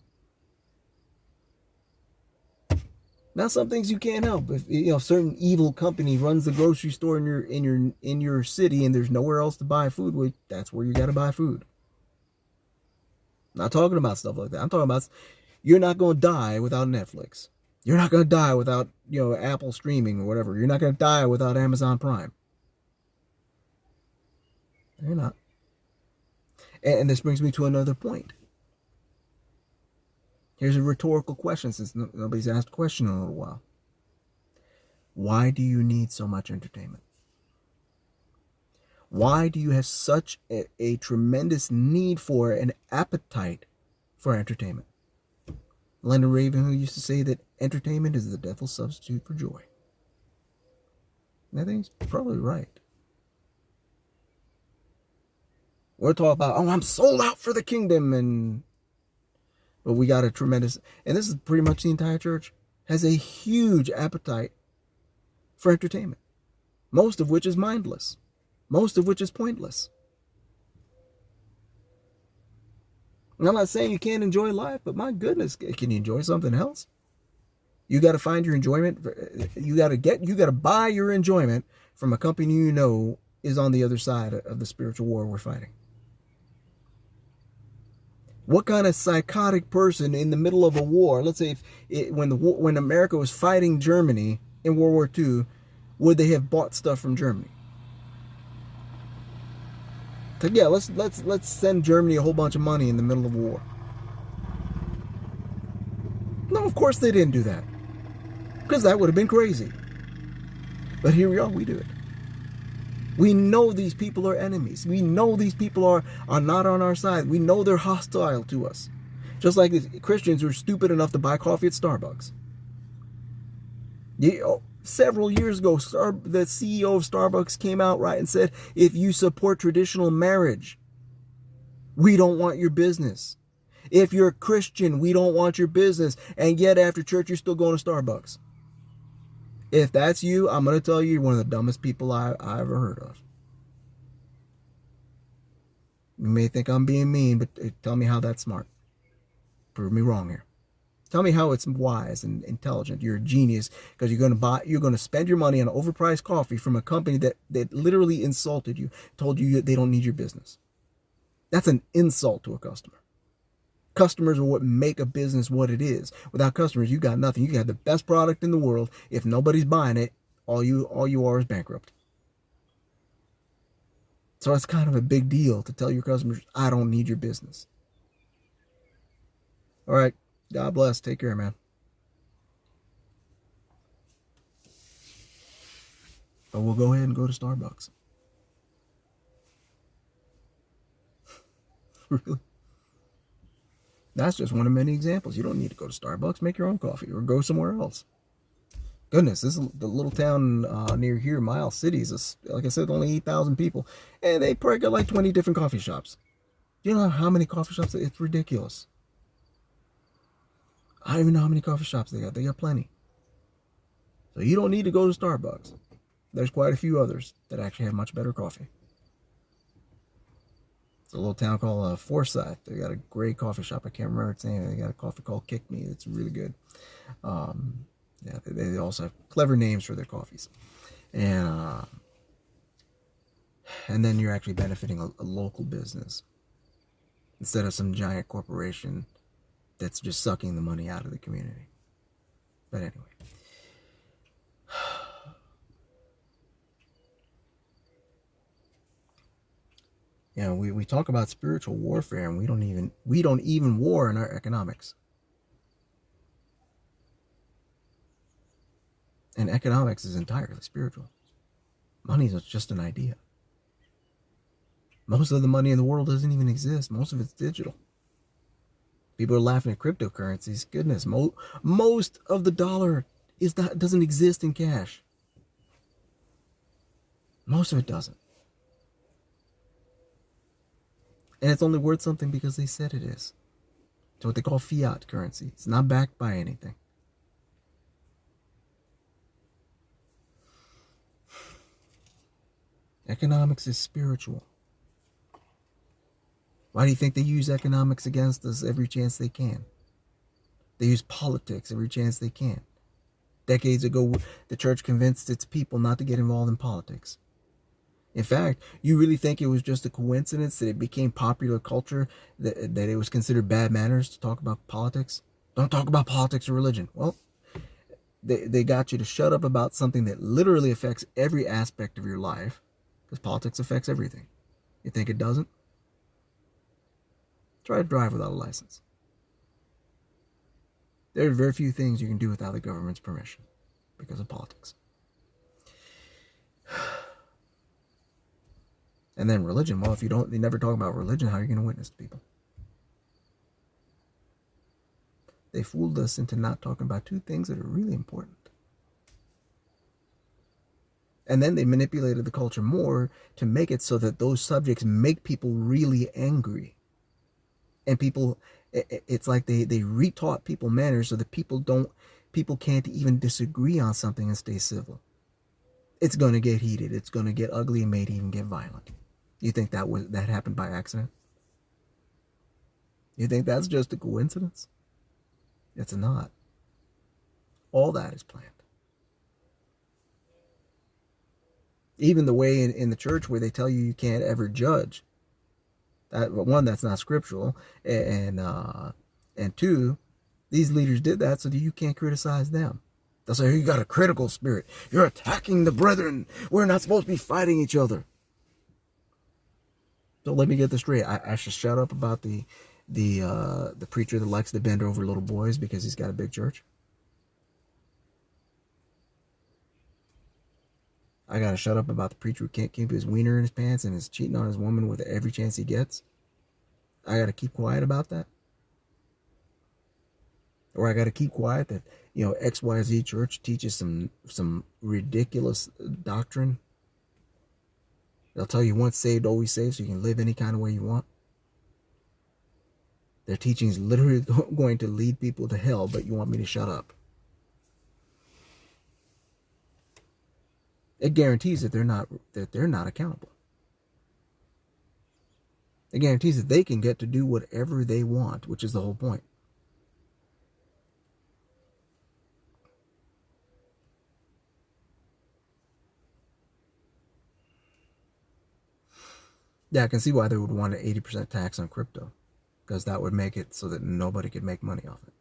Now, some things you can't help. If certain evil company runs the grocery store in your city and there's nowhere else to buy food, well, that's where you got to buy food. I'm not talking about stuff like that. I'm talking about you're not going to die without Netflix. You're not going to die without Apple streaming or whatever. You're not going to die without Amazon Prime. You're not. And this brings me to another point. Here's a rhetorical question, since nobody's asked a question in a little while. Why do you need so much entertainment? Why do you have such a tremendous need for an appetite for entertainment? Leonard Ravenhill used to say that entertainment is the devil's substitute for joy. And I think he's probably right. We're talking about, I'm sold out for the kingdom, but we got a tremendous, and this is pretty much the entire church, has a huge appetite for entertainment. Most of which is mindless. Most of which is pointless. And I'm not saying you can't enjoy life, but my goodness, can you enjoy something else? You got to find your enjoyment. You got to buy your enjoyment from a company is on the other side of the spiritual war we're fighting. What kind of psychotic person in the middle of a war, let's say when America was fighting Germany in World War II, would they have bought stuff from Germany? So yeah, let's send Germany a whole bunch of money in the middle of a war. No, of course they didn't do that, because that would have been crazy. But here we are, we do it. We know these people are enemies. We know these people are not on our side. We know they're hostile to us. Just like the Christians who are stupid enough to buy coffee at Starbucks. Several years ago, the CEO of Starbucks came out right and said, if you support traditional marriage, we don't want your business. If you're a Christian, we don't want your business. And yet after church, you're still going to Starbucks. If that's you, I'm going to tell you, you're one of the dumbest people I ever heard of. You may think I'm being mean, but tell me how that's smart. Prove me wrong here. Tell me how it's wise and intelligent. You're a genius because you're going to spend your money on overpriced coffee from a company that literally insulted you, told you they don't need your business. That's an insult to a customer. Customers are what make a business what it is. Without customers, you got nothing. You got the best product in the world. If nobody's buying it, all you are is bankrupt. So it's kind of a big deal to tell your customers, I don't need your business. All right. God bless. Take care, man. But we'll go ahead and go to Starbucks. Really? That's just one of many examples. You don't need to go to Starbucks. Make your own coffee or go somewhere else. Goodness, this is the little town near here, Miles City, is, like I said, only 8,000 people. And they probably got like 20 different coffee shops. Do you know how many coffee shops? It's ridiculous. I don't even know how many coffee shops they got. They got plenty. So you don't need to go to Starbucks. There's quite a few others that actually have much better coffee. It's a little town called Forsyth. They got a great coffee shop. I can't remember its name. They got a coffee called Kick Me. It's really good. Yeah, they also have clever names for their coffees. And then you're actually benefiting a local business instead of some giant corporation that's just sucking the money out of the community. But anyway. You know, we talk about spiritual warfare, and we don't even war in our economics. And economics is entirely spiritual. Money is just an idea. Most of the money in the world doesn't even exist. Most of it's digital. People are laughing at cryptocurrencies. Goodness, most of the dollar doesn't exist in cash. Most of it doesn't. And it's only worth something because they said it is. It's what they call fiat currency. It's not backed by anything. Economics is spiritual. Why do you think they use economics against us every chance they can? They use politics every chance they can. Decades ago, the church convinced its people not to get involved in politics. In fact, you really think it was just a coincidence that it became popular culture, that it was considered bad manners to talk about politics? Don't talk about politics or religion. Well, they got you to shut up about something that literally affects every aspect of your life, because politics affects everything. You think it doesn't? Try to drive without a license. There are very few things you can do without the government's permission because of politics. And then religion. Well, if you never talk about religion, how are you going to witness to people? They fooled us into not talking about two things that are really important. And then they manipulated the culture more to make it so that those subjects make people really angry. And it's like they retaught people manners so that people can't even disagree on something and stay civil. It's going to get heated. It's going to get ugly and may even get violent. You think that happened by accident? You think that's just a coincidence? It's not. All that is planned. Even the way in the church where they tell you can't ever judge. One, that's not scriptural, and two, these leaders did that so that you can't criticize them. They'll say, you got a critical spirit. You're attacking the brethren. We're not supposed to be fighting each other. So let me get this straight. I should shut up about the preacher that likes to bend over little boys because he's got a big church. I gotta shut up about the preacher who can't keep his wiener in his pants and is cheating on his woman with every chance he gets. I gotta keep quiet about that. Or I gotta keep quiet that, XYZ church teaches some ridiculous doctrine. They'll tell you once saved, always saved, so you can live any kind of way you want. Their teaching is literally going to lead people to hell, but you want me to shut up. It guarantees that they're not accountable. It guarantees that they can get to do whatever they want, which is the whole point. Yeah, I can see why they would want an 80% tax on crypto, because that would make it so that nobody could make money off it.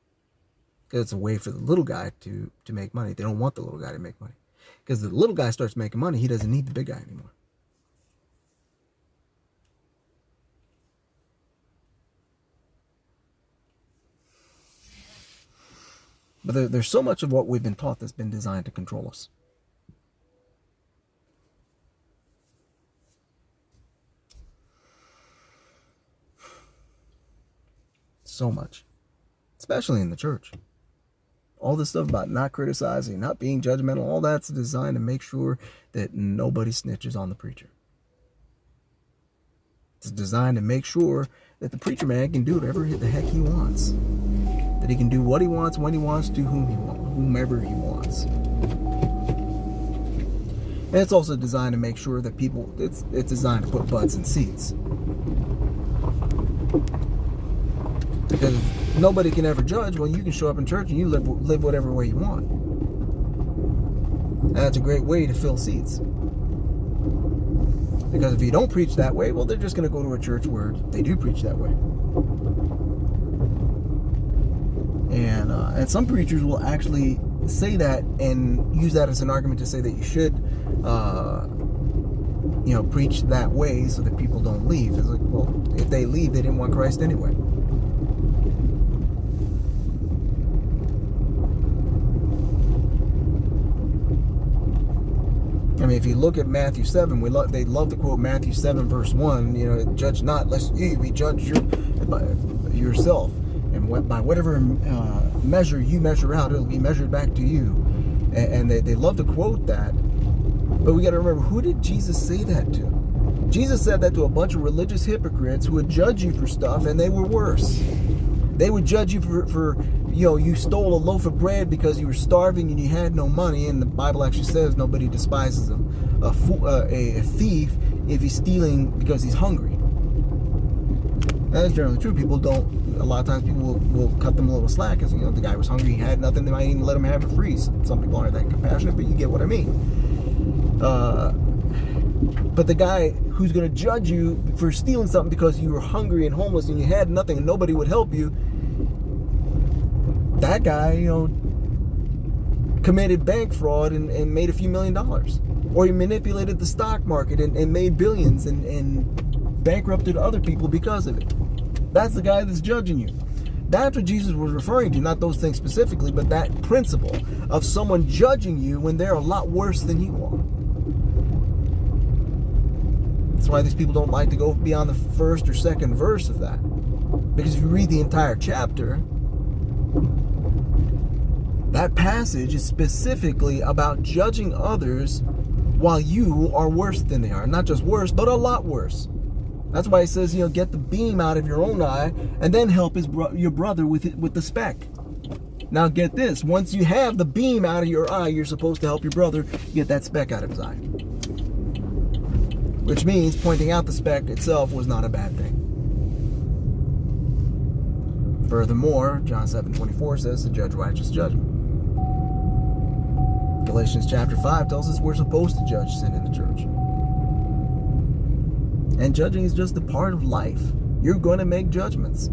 Because it's a way for the little guy to make money. They don't want the little guy to make money. Because the little guy starts making money, he doesn't need the big guy anymore. But there's so much of what we've been taught that's been designed to control us. so much, especially in the church. All this stuff about not criticizing, not being judgmental, all that's designed to make sure that nobody snitches on the preacher. It's designed to make sure that the preacher man can do whatever the heck he wants. That he can do what he wants, when he wants, to whomever he wants. And it's also designed to make sure that people, it's designed to put butts in seats. Because nobody can ever judge when you can show up in church and you live whatever way you want. And that's a great way to fill seats. Because if you don't preach that way, well, they're just going to go to a church where they do preach that way. And some preachers will actually say that and use that as an argument to say that you should, preach that way so that people don't leave. It's like, well, if they leave, they didn't want Christ anyway. I mean, if you look at Matthew 7, they love to quote Matthew 7, verse 1, judge not, lest ye be judged yourself. And by whatever measure you measure out, it'll be measured back to you. And they love to quote that. But we got to remember, who did Jesus say that to? Jesus said that to a bunch of religious hypocrites who would judge you for stuff, and they were worse. They would judge you for you stole a loaf of bread because you were starving and you had no money. And the Bible actually says nobody despises a thief if he's stealing because he's hungry. That's generally true. A lot of times people will cut them a little slack because, the guy was hungry, he had nothing, they might even let him have it free. Some people aren't that compassionate, but you get what I mean. But the guy who's going to judge you for stealing something because you were hungry and homeless and you had nothing and nobody would help you, that guy, committed bank fraud and made a few $1 million. Or he manipulated the stock market and made billions and bankrupted other people because of it. That's the guy that's judging you. That's what Jesus was referring to, not those things specifically, but that principle of someone judging you when they're a lot worse than you are. That's why these people don't like to go beyond the first or second verse of that. Because if you read the entire chapter, that passage is specifically about judging others while you are worse than they are. Not just worse, but a lot worse. That's why it says, get the beam out of your own eye and then help your brother with the speck. Now get this, once you have the beam out of your eye, you're supposed to help your brother get that speck out of his eye. Which means pointing out the speck itself was not a bad thing. Furthermore, John 7:24 says to judge righteous judgment. Galatians chapter 5 tells us we're supposed to judge sin in the church. And judging is just a part of life. You're going to make judgments.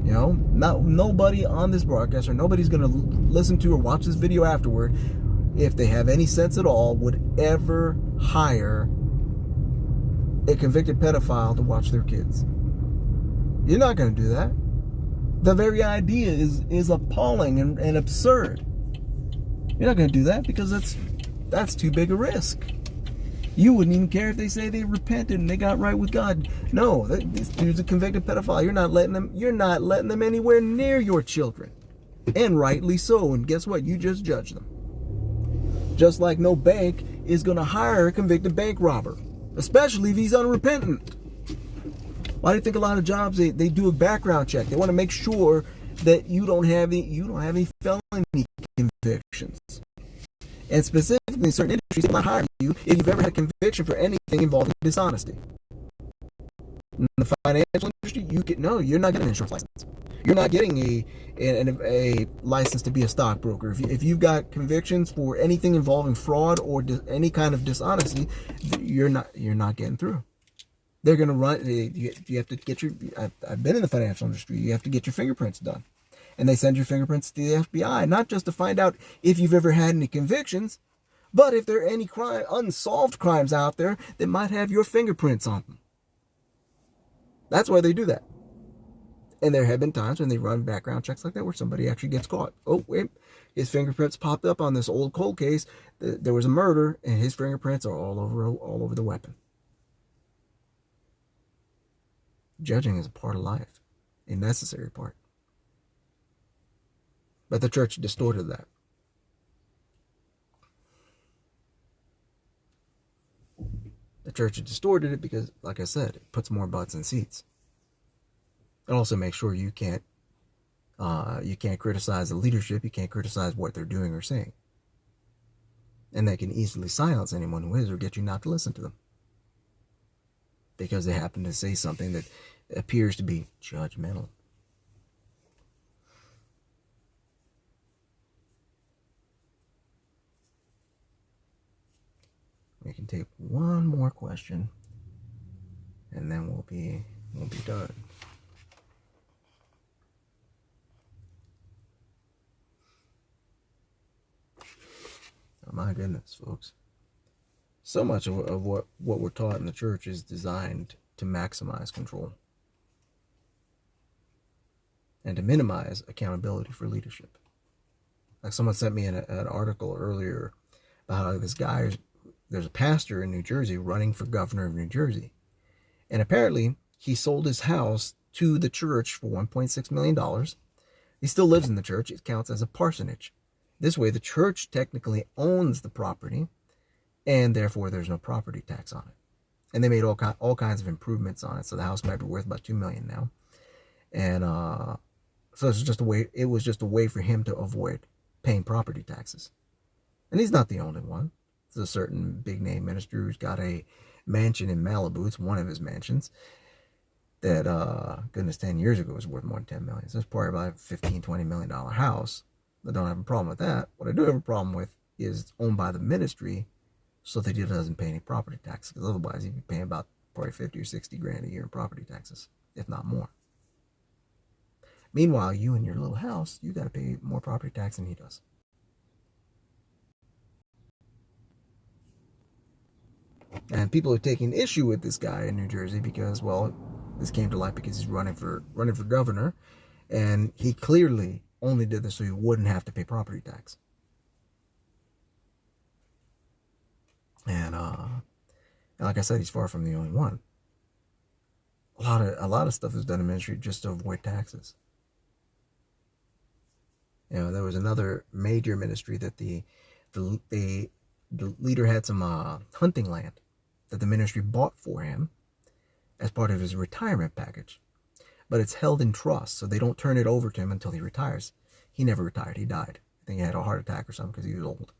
Nobody on this broadcast or nobody's going to listen to or watch this video afterward, if they have any sense at all, would ever hire a convicted pedophile to watch their kids. You're not going to do that. The very idea is appalling and absurd. You're not going to do that because that's too big a risk. You wouldn't even care if they say they repented and they got right with God. No, this dude's a convicted pedophile. You're not letting them anywhere near your children. And rightly so. And guess what? You just judged them. Just like no bank is going to hire a convicted bank robber, especially if he's unrepentant. Why do you think a lot of jobs they do a background check? They want to make sure that you don't have any felony convictions. And specifically in certain industries, they might hire you if you've ever had a conviction for anything involving dishonesty. In the financial industry, you're not getting an insurance license. You're not getting a license to be a stockbroker. If you've got convictions for anything involving fraud or any kind of dishonesty, you're not getting through. They're going to run. You have to get I've been in the financial industry. You have to get your fingerprints done. And they send your fingerprints to the FBI, not just to find out if you've ever had any convictions, but if there are any unsolved crimes out there that might have your fingerprints on them. That's why they do that. And there have been times when they run background checks like that where somebody actually gets caught. Oh, wait, his fingerprints popped up on this old cold case. There was a murder, and his fingerprints are all over the weapon. Judging is a part of life. a necessary part. But the church distorted that. The church distorted it because, like I said, it puts more butts in seats. It also makes sure you can't criticize the leadership. You can't criticize what they're doing or saying. And they can easily silence anyone who is, or get you not to listen to them, because they happen to say something that appears to be judgmental. We can take one more question, and then we'll be done. Oh my goodness, folks. So much of what we're taught in the church is designed to maximize control and to minimize accountability for leadership. Like someone sent me an article earlier about how there's a pastor in New Jersey running for governor of New Jersey. And apparently he sold his house to the church for $1.6 million. He still lives in the church. It counts as a parsonage. This way, the church technically owns the property, and therefore there's no property tax on it. And they made all kinds of improvements on it, so the house might be worth about $2 million now. And so it was just a way for him to avoid paying property taxes. And he's not the only one. There's a certain big name minister who's got a mansion in Malibu. It's one of his mansions that, goodness, 10 years ago was worth more than $10 million. So it's probably about a $15-20 million house. I don't have a problem with that. What I do have a problem with is it's owned by the ministry, so that he doesn't pay any property taxes, because otherwise he'd be paying about probably 50 or 60 grand a year in property taxes, if not more. Meanwhile, you in your little house, you got to pay more property tax than he does. And people are taking issue with this guy in New Jersey because, well, this came to light because he's running for governor, and he clearly only did this so he wouldn't have to pay property tax. And like I said, he's far from the only one. A lot of stuff is done in ministry just to avoid taxes. You know, there was another major ministry that the leader had some hunting land that the ministry bought for him as part of his retirement package. But it's held in trust, so they don't turn it over to him until he retires. He never retired. He died. I think he had a heart attack or something because he was old.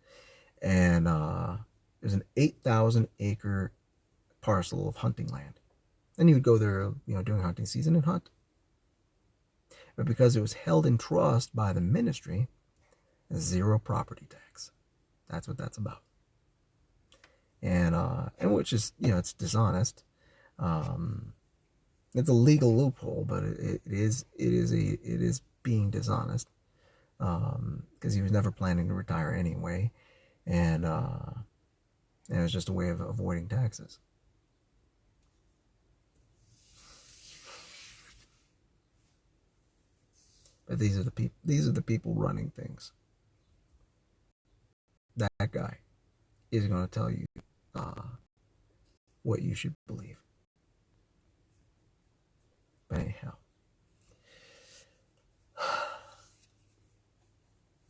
And there's an 8,000-acre parcel of hunting land. And he would go there, you know, during hunting season and hunt. But because it was held in trust by the ministry, zero property tax. That's what that's about. And which is, you know, it's dishonest. It's a legal loophole, but it is being dishonest, because he was never planning to retire anyway, and it was just a way of avoiding taxes. But these are the people running things. That guy is going to tell you what you should believe. But anyhow,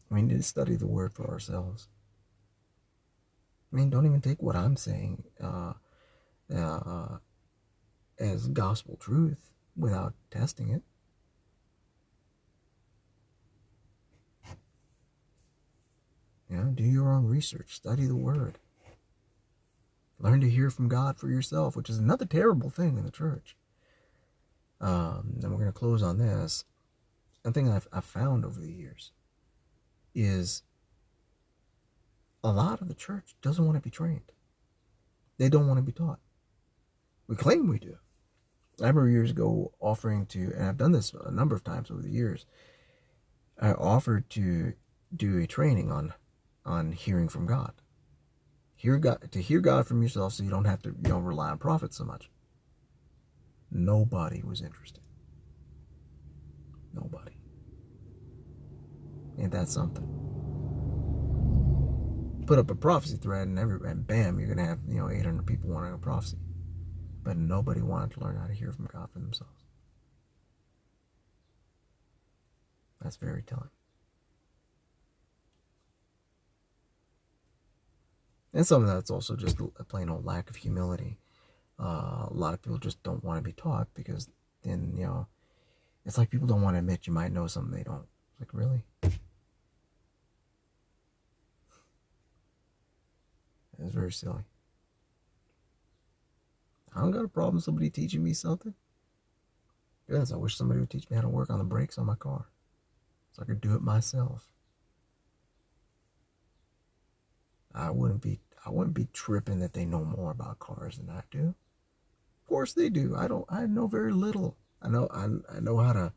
we need to study the word for ourselves. I mean, don't even take what I'm saying as gospel truth without testing it. You know, do your own research, study the word. Learn to hear from God for yourself, which is another terrible thing in the church. And we're going to close on this. One thing I've found over the years is a lot of the church doesn't want to be trained. They don't want to be taught. We claim we do. I remember years ago offering to, and I've done this a number of times over the years, I offered to do a training on hearing from God. To hear God from yourself, so you don't have to rely on prophets so much. Nobody was interested. Nobody. Ain't that something? Put up a prophecy thread and bam, you're gonna have 800 people wanting a prophecy. But nobody wanted to learn how to hear from God for themselves. That's very telling. And some of that's also just a plain old lack of humility. A lot of people just don't want to be taught because then, it's like people don't want to admit you might know something they don't. It's like, really? It's very silly. I don't got a problem somebody teaching me something. Yes, I wish somebody would teach me how to work on the brakes on my car so I could do it myself. I wouldn't be tripping that they know more about cars than I do. Of course they do. I know very little. I know how to,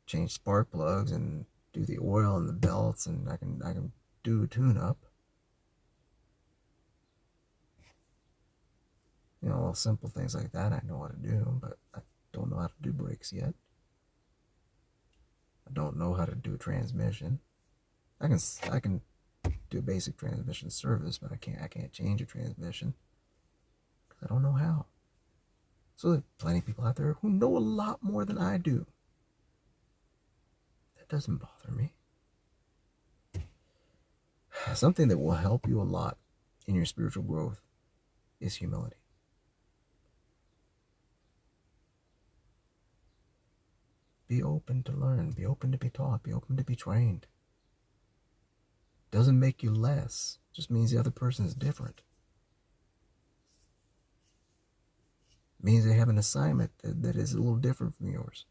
change spark plugs and do the oil and the belts, and I can do a tune up. Simple things like that I know how to do, but I don't know how to do brakes yet. I don't know how to do a transmission. I can do basic transmission service, but I can't change a transmission because I don't know how. So there's plenty of people out there who know a lot more than I do. That doesn't bother me. Something that will help you a lot in your spiritual growth is humility. Be open to learn. Be open to be taught. Be open to be trained. Doesn't make you less. Just means the other person is different. Means they have an assignment that is a little different from yours.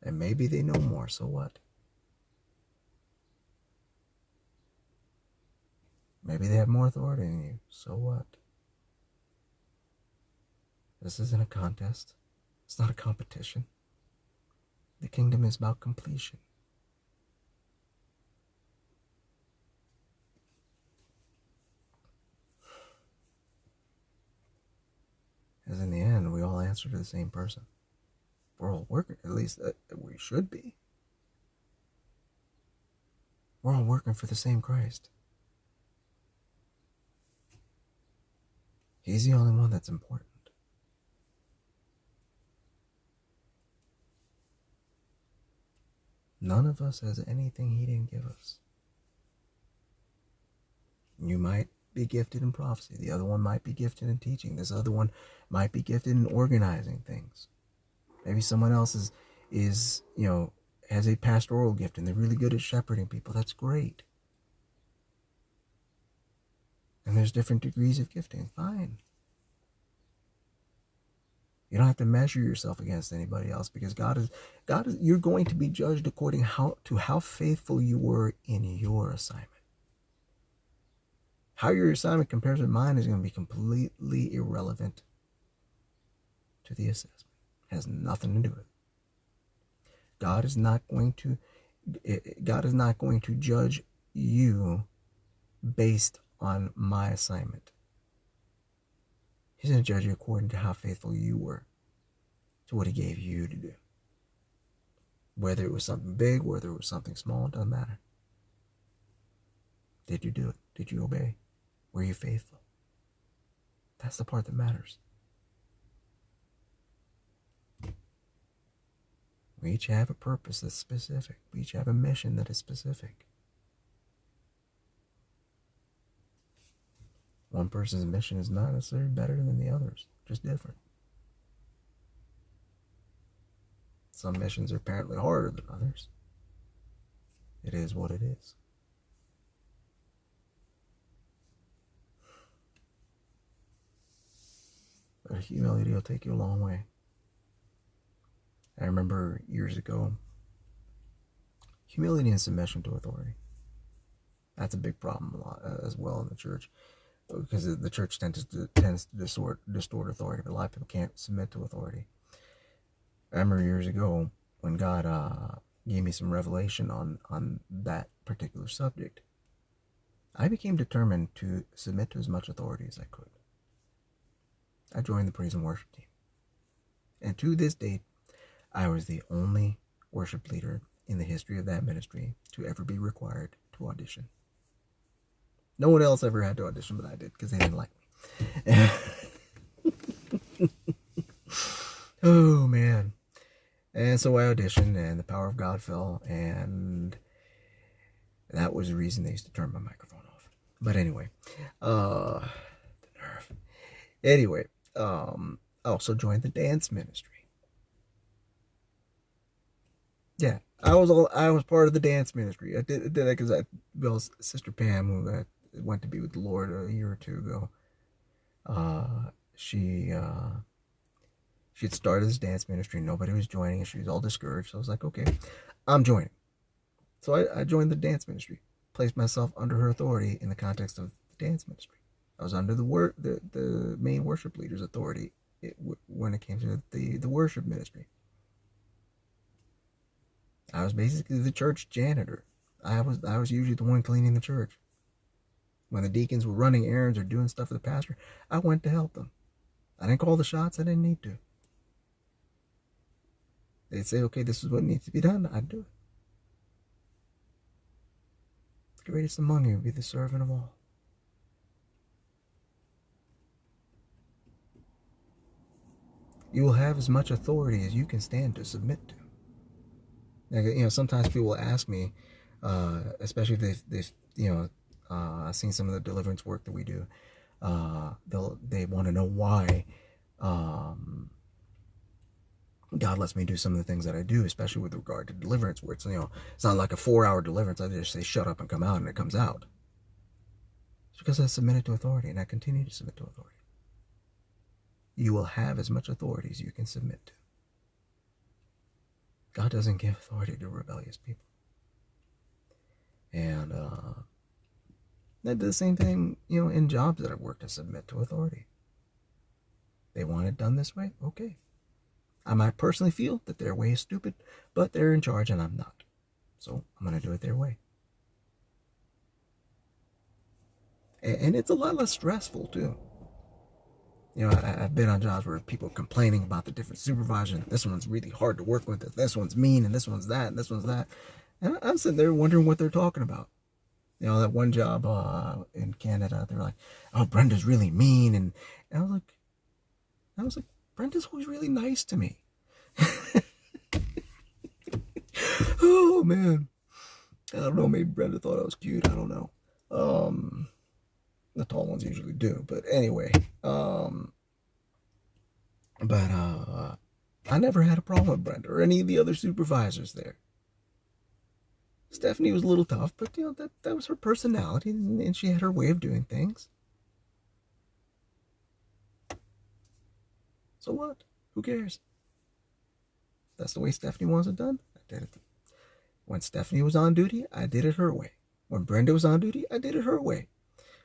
And maybe they know more, so what? Maybe they have more authority than you, so what? This isn't a contest. It's not a competition. The kingdom is about completion. As in the end, we all answer to the same person. We're all working, at least we should be. We're all working for the same Christ. He's the only one that's important. None of us has anything he didn't give us. You might be gifted in prophecy. The other one might be gifted in teaching. This other one might be gifted in organizing things. Maybe someone else is has a pastoral gift and they're really good at shepherding people. That's great. And there's different degrees of gifting. Fine. You don't have to measure yourself against anybody else because God is you're going to be judged according to how faithful you were in your assignment. How your assignment compares with mine is going to be completely irrelevant to the assessment. It has nothing to do with it. God is not going to judge you based on my assignment. He's going to judge you according to how faithful you were to what he gave you to do. Whether it was something big, whether it was something small, it doesn't matter. Did you do it? Did you obey? Were you faithful? That's the part that matters. We each have a purpose that's specific. We each have a mission that is specific. One person's mission is not necessarily better than the others, just different. Some missions are apparently harder than others. It is what it is. But humility will take you a long way. I remember years ago, humility and submission to authority. That's a big problem as well in the church. Because the church tends to distort authority, but a lot of people can't submit to authority. I remember years ago when God gave me some revelation on that particular subject, I became determined to submit to as much authority as I could. I joined the praise and worship team. And to this date, I was the only worship leader in the history of that ministry to ever be required to audition. No one else ever had to audition, but I did because they didn't like me. Oh, man. And so I auditioned, and the power of God fell, and that was the reason they used to turn my microphone off. But anyway, the nerve. Anyway, I also joined the dance ministry. Yeah, I was part of the dance ministry. I did that because Bill's sister Pam, who went to be with the Lord a year or two ago, she had started this dance ministry. Nobody was joining, and she was all discouraged. So I was like, okay, I'm joining. So I joined the dance ministry, placed myself under her authority in the context of the dance ministry. I was under the main worship leader's authority when it came to the worship ministry. I was basically the church janitor. I was usually the one cleaning the church. When the deacons were running errands or doing stuff for the pastor, I went to help them. I didn't call the shots. I didn't need to. They'd say, okay, this is what needs to be done. I'd do it. The greatest among you will be the servant of all. You will have as much authority as you can stand to submit to. Like, sometimes people will ask me, especially if they've seen some of the deliverance work that we do. They want to know why God lets me do some of the things that I do, especially with regard to deliverance, where it's not like a 4-hour deliverance. I just say shut up and come out, and it comes out. It's because I submitted to authority, and I continue to submit to authority. You will have as much authority as you can submit to. God doesn't give authority to rebellious people. And I did the same thing, in jobs that I've worked, to submit to authority. They want it done this way? Okay. I might personally feel that their way is stupid, but they're in charge and I'm not. So I'm going to do it their way. And it's a lot less stressful, too. I've been on jobs where people are complaining about the different supervisors. And this one's really hard to work with. This one's mean, and this one's that, and this one's that. And I'm sitting there wondering what they're talking about. That one job in Canada, they're like, oh, Brenda's really mean. And I was like, Brenda's always really nice to me. Oh, man. I don't know, maybe Brenda thought I was cute. I don't know. The tall ones usually do. But anyway, I never had a problem with Brenda or any of the other supervisors there. Stephanie was a little tough, but that was her personality, and she had her way of doing things. So what? Who cares? That's the way Stephanie wants it done. I did it. When Stephanie was on duty, I did it her way. When Brenda was on duty, I did it her way.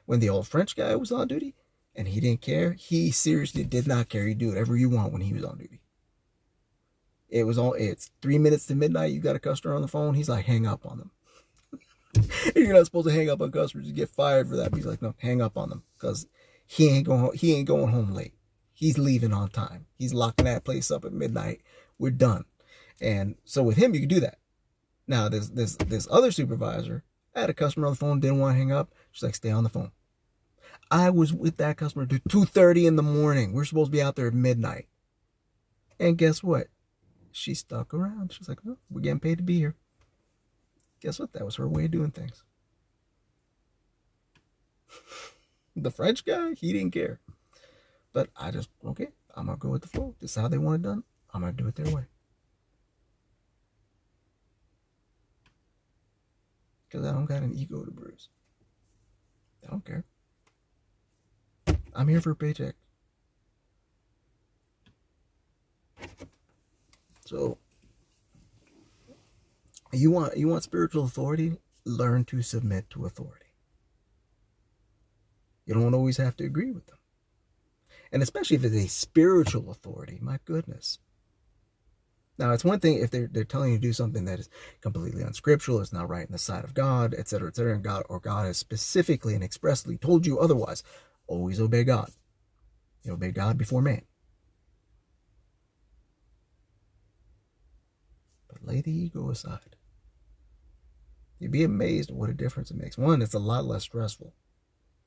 When the old French guy was on duty, and he didn't care, he seriously did not care. He'd do whatever you want when he was on duty. It's 3 minutes to midnight. You got a customer on the phone. He's like, hang up on them. You're not supposed to hang up on customers. You get fired for that. But he's like, no, hang up on them, because he ain't going home late. He's leaving on time. He's locking that place up at midnight. We're done. And so with him, you can do that. Now, this other supervisor, I had a customer on the phone, didn't want to hang up. She's like, stay on the phone. I was with that customer to 2:30 in the morning. We're supposed to be out there at midnight. And guess what? She stuck around. She's like, oh, we're getting paid to be here. Guess what? That was her way of doing things. The French guy, he didn't care. But I just, okay, I'm going to go with the flow. This is how they want it done. I'm going to do it their way. Because I don't got an ego to bruise. I don't care. I'm here for a paycheck. So, you want spiritual authority? Learn to submit to authority. You don't always have to agree with them. And especially if it's a spiritual authority, my goodness. Now, it's one thing if they're telling you to do something that is completely unscriptural, it's not right in the sight of God, etc., and God has specifically and expressly told you otherwise. Always obey God. You obey God before man. But lay the ego aside. You'd be amazed at what a difference it makes. One, it's a lot less stressful.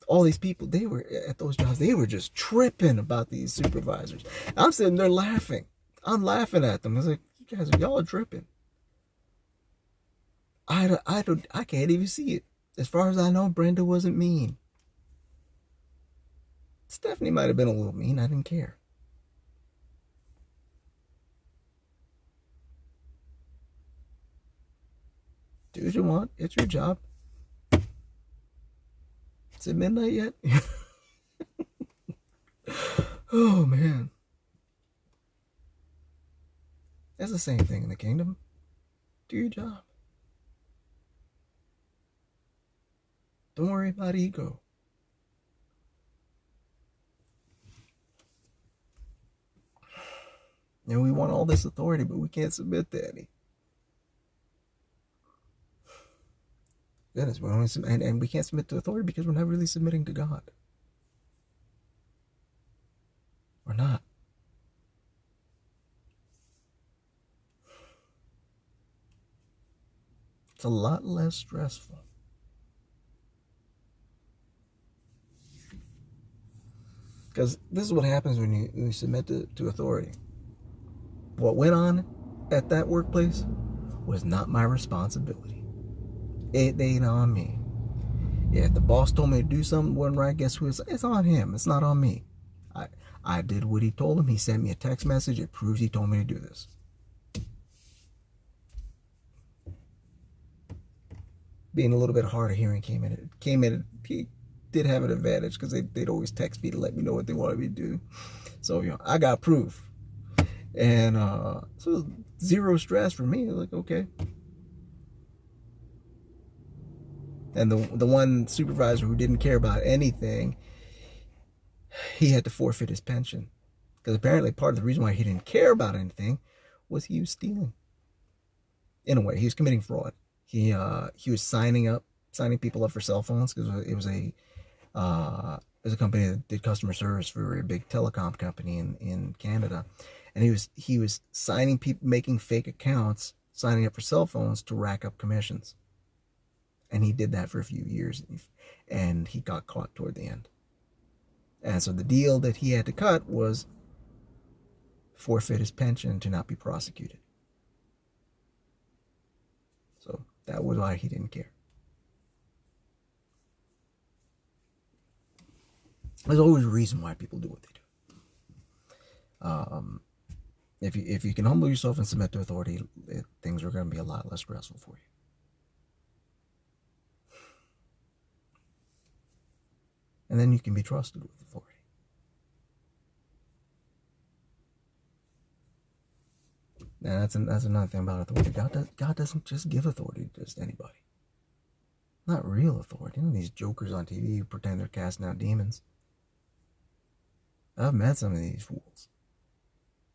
All these people, they were at those jobs, they were just tripping about these supervisors. I'm sitting there laughing. I'm laughing at them. I was like, you y'all are tripping. I can't even see it. As far as I know, Brenda wasn't mean. Stephanie might have been a little mean. I didn't care. Do what you want. It's your job. Is it midnight yet? Oh, man. That's the same thing in the kingdom. Do your job. Don't worry about ego. And we want all this authority, but we can't submit to any. Goodness, and we can't submit to authority because we're not really submitting to God. We're not. It's a lot less stressful. Because this is what happens when you submit to authority. What went on at that workplace was not my responsibility. It ain't on me. Yeah, if the boss told me to do something wasn't right, guess who it's on him. It's not on me. I did what he told him. He sent me a text message. It proves he told me to do this. Being a little bit hard of hearing came in. He did have an advantage because they'd always text me to let me know what they wanted me to do. So, I got proof. And so zero stress for me. Like, okay. And the one supervisor who didn't care about anything, he had to forfeit his pension. Because apparently part of the reason why he didn't care about anything was he was stealing. In a way, he was committing fraud. He was signing people up for cell phones because it was a company that did customer service for a big telecom company in Canada, and he was signing people, making fake accounts, signing up for cell phones to rack up commissions. And he did that for a few years, and he got caught toward the end. And so the deal that he had to cut was forfeit his pension to not be prosecuted. So that was why he didn't care. There's always a reason why people do what they do. If you can humble yourself and submit to authority, things are going to be a lot less stressful for you. And then you can be trusted with authority. Now that's another thing about authority. God doesn't just give authority to just anybody. Not real authority. These jokers on TV who pretend they're casting out demons. I've met some of these fools.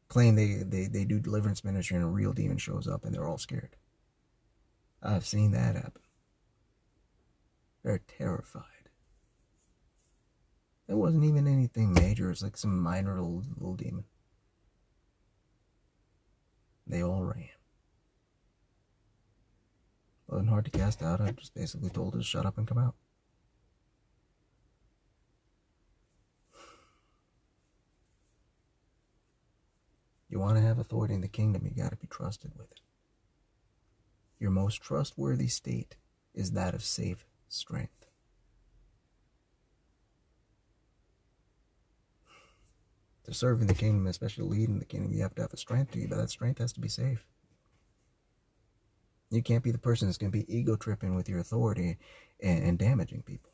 Claim they do deliverance ministry and a real demon shows up and they're all scared. I've seen that happen. They're terrified. It wasn't even anything major. It's like some minor little demon. They all ran. Wasn't hard to cast out. I just basically told her to shut up and come out. You want to have authority in the kingdom, you got to be trusted with it. Your most trustworthy state is that of safe strength. To serve in the kingdom, especially lead in the kingdom, you have to have a strength to you, but that strength has to be safe. You can't be the person that's going to be ego tripping with your authority and damaging people.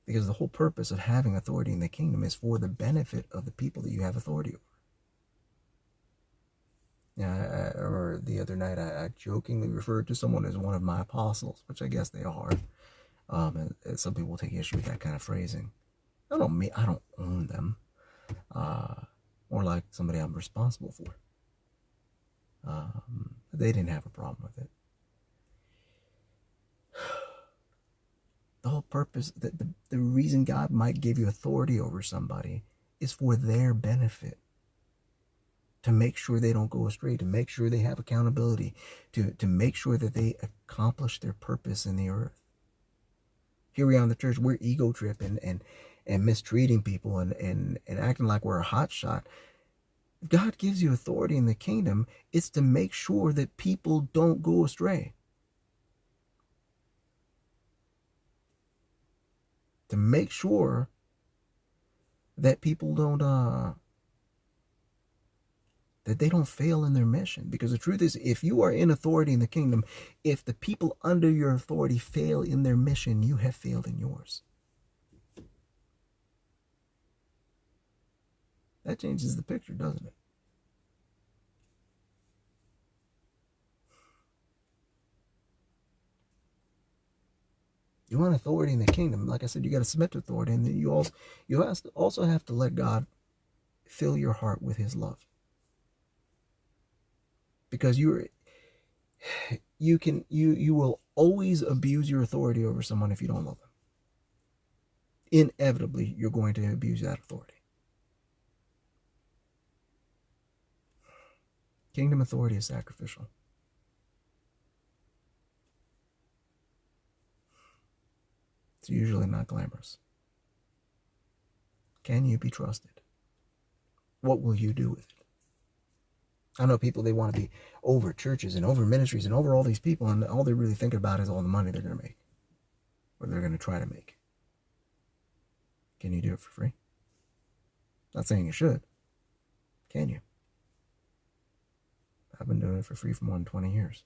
Because the whole purpose of having authority in the kingdom is for the benefit of the people that you have authority over. Yeah, I remember the other night I jokingly referred to someone as one of my apostles, which I guess they are. And some people take issue with that kind of phrasing. I don't own them. More like somebody I'm responsible for. They didn't have a problem with it. The whole purpose, the reason God might give you authority over somebody is for their benefit. To make sure they don't go astray, to make sure they have accountability, to make sure that they accomplish their purpose in the earth. Here we are in the church, we're ego tripping and mistreating people and acting like we're a hot shot. If God gives you authority in the kingdom, it's to make sure that people don't go astray. To make sure that people don't that they don't fail in their mission. Because the truth is, if you are in authority in the kingdom, if the people under your authority fail in their mission, you have failed in yours. That changes the picture, doesn't it? You want authority in the kingdom. Like I said, you got to submit to authority, and then you also have to let God fill your heart with His love. Because you will always abuse your authority over someone if you don't love them. Inevitably, you're going to abuse that authority. Kingdom authority is sacrificial. It's usually not glamorous. Can you be trusted? What will you do with it? I know people, they want to be over churches and over ministries and over all these people, and all they're really thinking about is all the money they're going to make, or they're going to try to make. Can you do it for free? Not saying you should. Can you? I've been doing it for free for more than 20 years.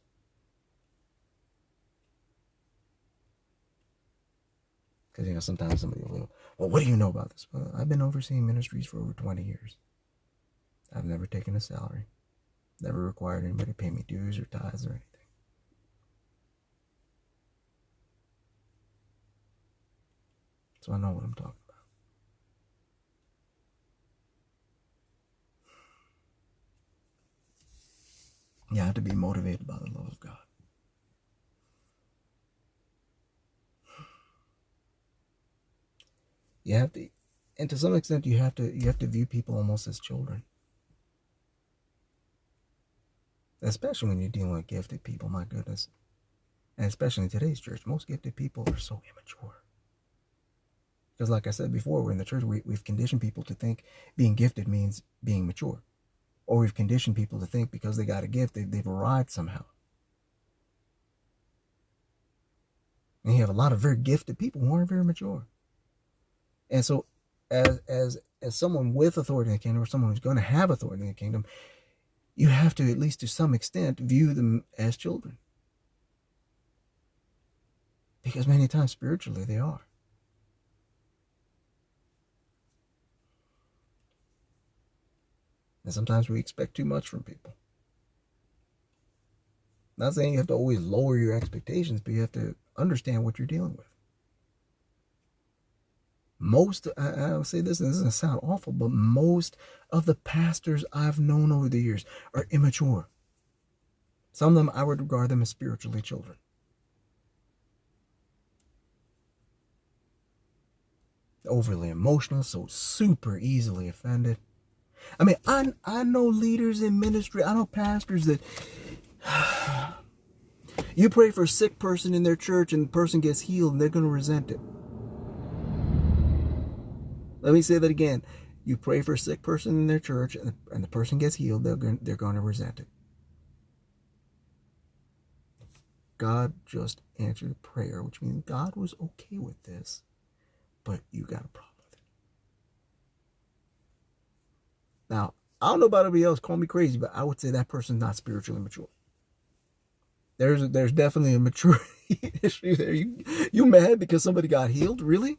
Because, sometimes somebody will, well, what do you know about this? Well, I've been overseeing ministries for over 20 years. I've never taken a salary. Never required anybody to pay me dues or tithes or anything. So I know what I'm talking about. You have to be motivated by the love of God. You have to, and to some extent, you have to view people almost as children. Especially when you're dealing with gifted people, my goodness. And especially in today's church, most gifted people are so immature. Because like I said before, we're in the church, we've conditioned people to think being gifted means being mature. Or we've conditioned people to think because they got a gift, they've arrived somehow. And you have a lot of very gifted people who aren't very mature. And so as someone with authority in the kingdom, or someone who's going to have authority in the kingdom, you have to, at least to some extent, view them as children. Because many times spiritually they are. And sometimes we expect too much from people. Not saying you have to always lower your expectations, but you have to understand what you're dealing with. I'll say this, and this doesn't sound awful, but most of the pastors I've known over the years are immature. Some of them, I would regard them as spiritually children. Overly emotional, so super easily offended. I mean, I know leaders in ministry, I know pastors that you pray for a sick person in their church and the person gets healed and they're going to resent it. Let me say that again. You pray for a sick person in their church and the person gets healed, they're going to resent it. God just answered the prayer, which means God was okay with this, but you got a problem with it. Now, I don't know about everybody else, call me crazy, but I would say that person's not spiritually mature. There's definitely a maturity issue there. You mad because somebody got healed? Really?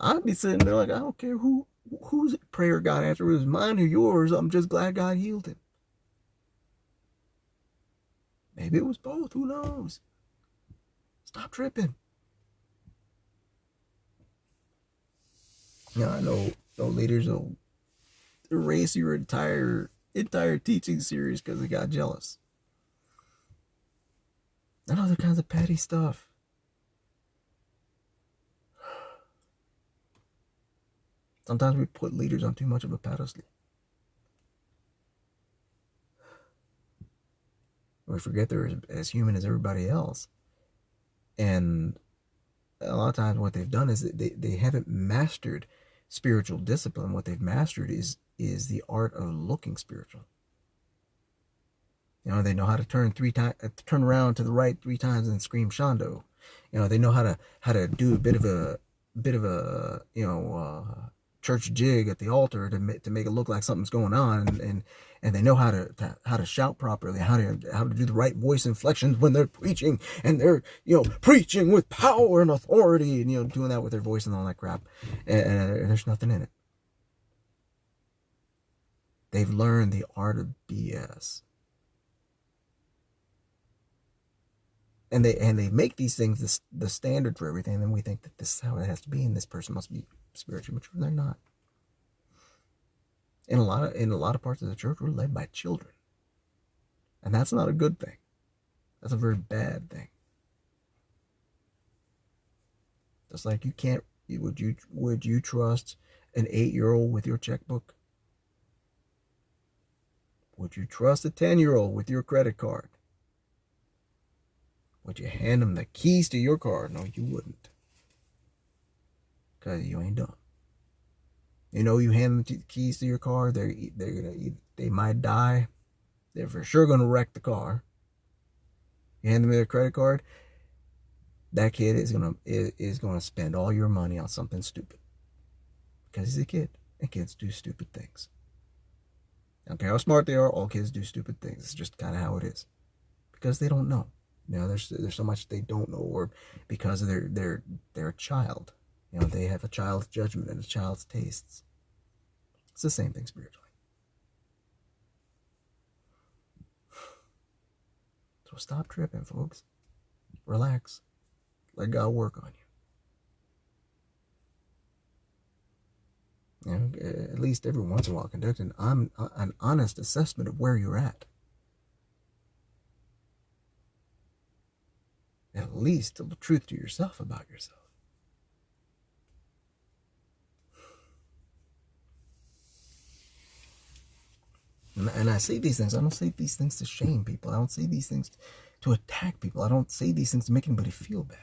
I'd be sitting there like, I don't care whose prayer God answered, it was mine or yours. I'm just glad God healed him. Maybe it was both. Who knows? Stop tripping. I know leaders will erase your entire teaching series because they got jealous. And other kinds of petty stuff. Sometimes we put leaders on too much of a pedestal. We forget they're as human as everybody else. And a lot of times what they've done is they haven't mastered spiritual discipline, what they've mastered is the art of looking spiritual. You know, they know how to turn around to the right 3 times and scream Shondo. You know, they know how to do a bit of a church jig at the altar to make it look like something's going on, and they know how to shout properly, how to do the right voice inflections when they're preaching, and they're preaching with power and authority, and doing that with their voice and all that crap, and there's nothing in it. They've learned the art of BS. And they make these things the standard for everything, and then we think that this is how it has to be, and this person must be spiritually mature. They're not. In a lot of parts of the church, we're led by children, and that's not a good thing. That's a very bad thing. Just like you can't. Would you trust an 8-year-old with your checkbook? Would you trust a 10-year-old with your credit card? Would you hand them the keys to your car? No, you wouldn't. Because you ain't dumb. You hand them the keys to your car, they might die. They're for sure going to wreck the car. You hand them their credit card, that kid is going to spend all your money on something stupid. Because he's a kid, and kids do stupid things. I don't care how smart they are, all kids do stupid things. It's just kind of how it is. Because they don't know. There's so much they don't know, or because they're a child. They have a child's judgment and a child's tastes. It's the same thing spiritually. So stop tripping, folks. Relax. Let God work on you. At least every once in a while, conduct an honest assessment of where you're at. At least tell the truth to yourself about yourself. And I say these things. I don't say these things to shame people. I don't say these things to attack people. I don't say these things to make anybody feel bad.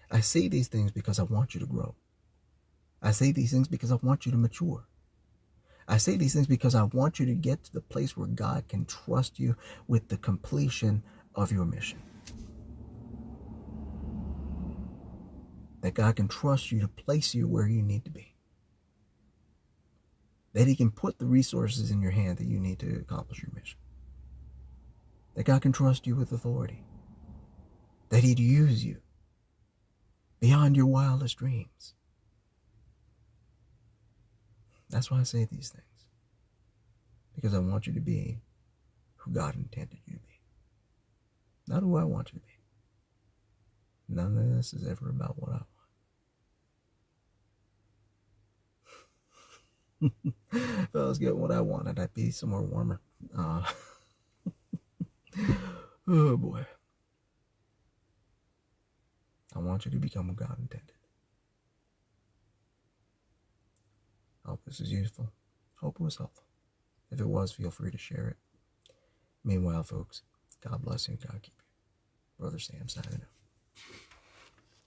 I say these things because I want you to grow. I say these things because I want you to mature. I say these things because I want you to get to the place where God can trust you with the completion of your mission. That God can trust you to place you where you need to be. That He can put the resources in your hand that you need to accomplish your mission. That God can trust you with authority. That He'd use you beyond your wildest dreams. That's why I say these things. Because I want you to be who God intended you to be. Not who I want you to be. None of this is ever about what I want. If I was getting what I wanted, I'd be somewhere warmer. Oh boy. I want you to become who God intended. I hope this is useful. Hope it was helpful. If it was, feel free to share it. Meanwhile, folks, God bless you and God keep you. Brother Sam signing out.